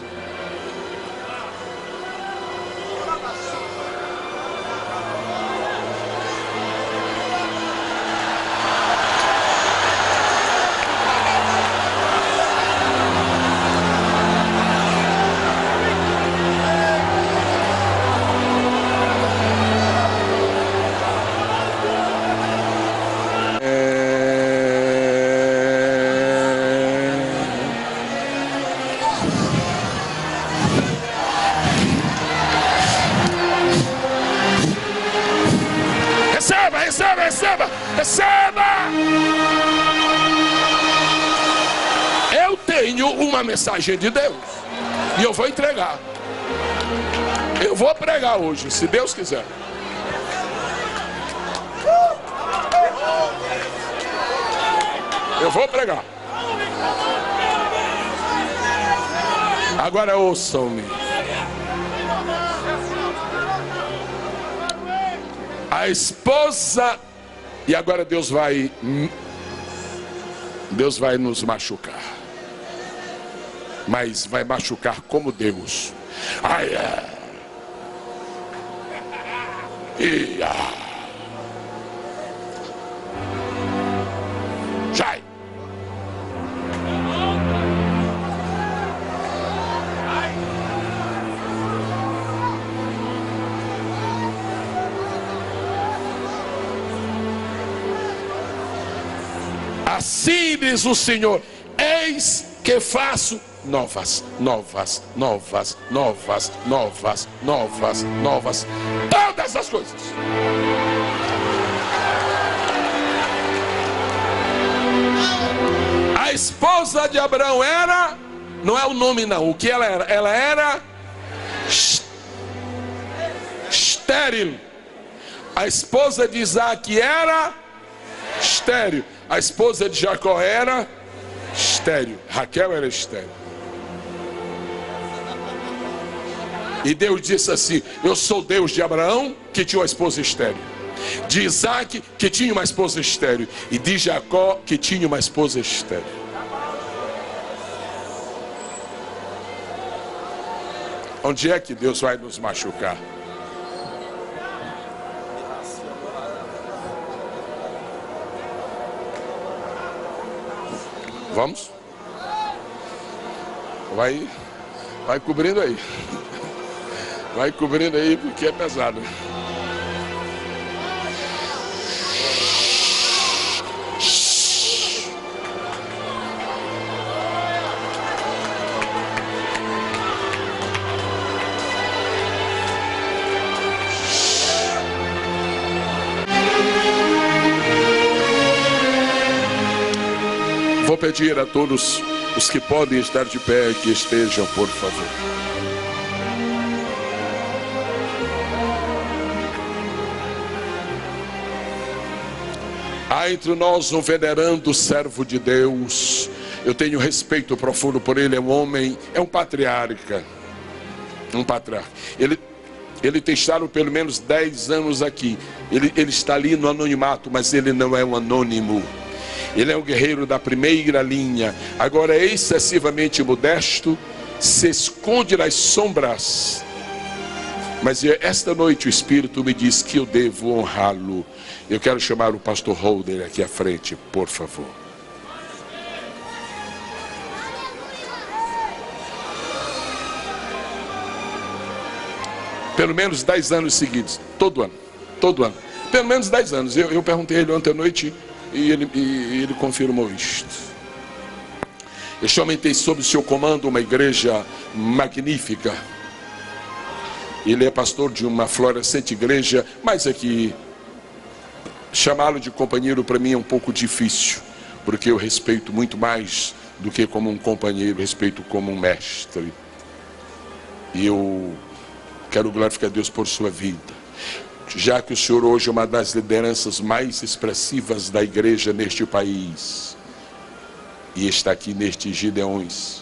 Receba! Eu tenho uma mensagem de Deus e eu vou entregar. Eu vou pregar hoje, se Deus quiser. Eu vou pregar. Agora ouçam-me. A esposa, e agora Deus vai nos machucar, mas vai machucar como Deus. Ai, Jai. Assim diz o Senhor: eis que faço novas, novas, novas, novas, novas, novas, novas, todas as coisas. A esposa de Abraão era, não é o nome não, o que ela era? Ela era estéril. A esposa de Isaac era estéril. A esposa de Jacó era estéril. Raquel era estéril. E Deus disse assim: eu sou Deus de Abraão, que tinha uma esposa estéril, de Isaac, que tinha uma esposa estéril, e de Jacó, que tinha uma esposa estéril. Onde é que Deus vai nos machucar? Vamos? Vai cobrindo aí. Vai cobrindo aí, porque é pesado. Vou pedir a todos os que podem estar de pé que estejam, por favor. Há entre nós um venerando servo de Deus. Eu tenho respeito profundo por ele. É um homem, é um patriarca. Um patriarca. Ele tem estado pelo menos 10 anos aqui. Ele está ali no anonimato, mas ele não é um anônimo. Ele é um guerreiro da primeira linha. Agora é excessivamente modesto, se esconde nas sombras. Mas esta noite o Espírito me diz que eu devo honrá-lo. Eu quero chamar o pastor Holder aqui à frente, por favor. Pelo menos 10 anos seguidos, todo ano. Pelo menos 10 anos. Eu perguntei a ele ontem à noite e ele confirmou isto. Este homem tem sob o seu comando uma igreja magnífica. Ele é pastor de uma florescente igreja, mas aqui chamá-lo de companheiro para mim é um pouco difícil, porque eu respeito muito mais do que como um companheiro, respeito como um mestre. E eu quero glorificar a Deus por sua vida, já que o senhor hoje é uma das lideranças mais expressivas da igreja neste país e está aqui nestes Gideões.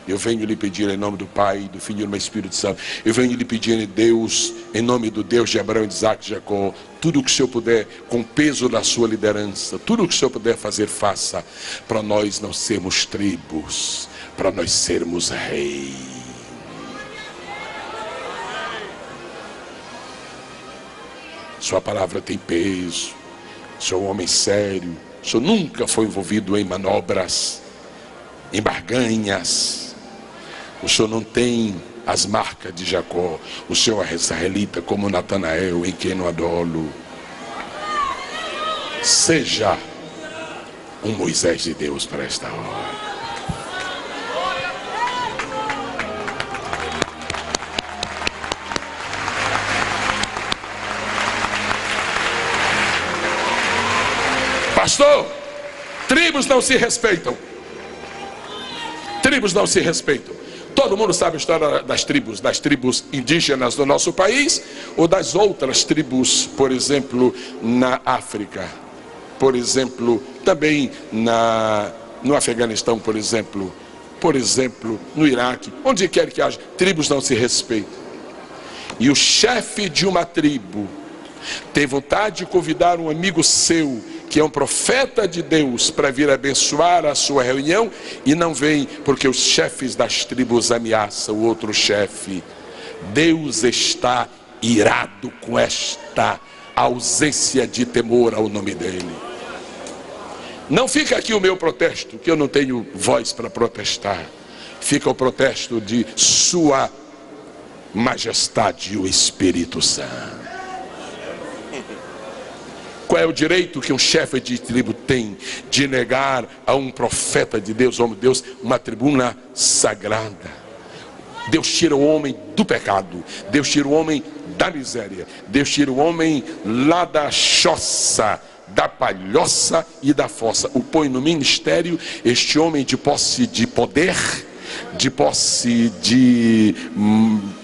Eu venho lhe pedir em nome do Pai, do Filho e do Espírito Santo. Eu venho lhe pedir em Deus, em nome do Deus de Abraão, de Isaac e de Jacó, tudo o que o senhor puder, com o peso da sua liderança, tudo o que o senhor puder fazer, faça, para nós não sermos tribos, para nós sermos rei. Sua palavra tem peso. O senhor é um homem sério. O senhor nunca foi envolvido em manobras, em barganhas. O senhor não tem as marcas de Jacó. O senhor é israelita como Natanael, em quem não adolo. Seja um Moisés de Deus para esta hora. Pastor, tribos não se respeitam. Tribos não se respeitam. Todo mundo sabe a história das tribos indígenas do nosso país, ou das outras tribos, por exemplo, na África, por exemplo, também no Afeganistão, por exemplo, no Iraque, onde quer que haja, tribos não se respeitam. E o chefe de uma tribo tem vontade de convidar um amigo seu, que é um profeta de Deus, para vir abençoar a sua reunião, e não vem porque os chefes das tribos ameaçam o outro chefe. Deus está irado com esta ausência de temor ao nome dele. Não fica aqui o meu protesto, que eu não tenho voz para protestar. Fica o protesto de Sua Majestade, o Espírito Santo. Qual é o direito que um chefe de tribo tem de negar a um profeta de Deus, homem de Deus, uma tribuna sagrada? Deus tira o homem do pecado, Deus tira o homem da miséria, Deus tira o homem lá da choça, da palhoça e da fossa, o põe no ministério. Este homem de posse de poder, de posse de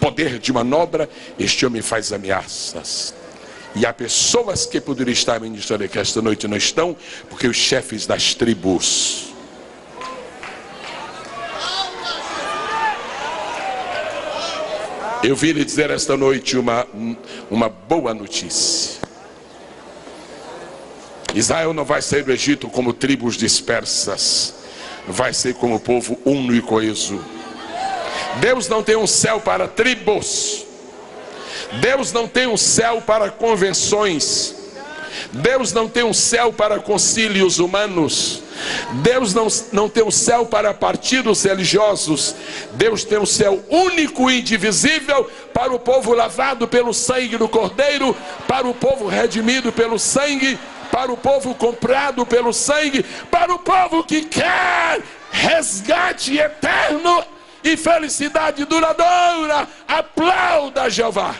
poder de manobra, este homem faz ameaças. E há pessoas que poderiam estar ministrando aqui esta noite não estão, porque os chefes das tribos eu vim lhe dizer esta noite uma boa notícia. Israel não vai sair do Egito como tribos dispersas, vai ser como povo uno e coeso. Deus não tem um céu para tribos, Deus não tem um céu para convenções, Deus não tem um céu para concílios humanos, Deus não tem um céu para partidos religiosos. Deus tem um céu único e indivisível para o povo lavado pelo sangue do Cordeiro, para o povo redimido pelo sangue, para o povo comprado pelo sangue, para o povo que quer resgate eterno e felicidade duradoura. Aplauda Jeová.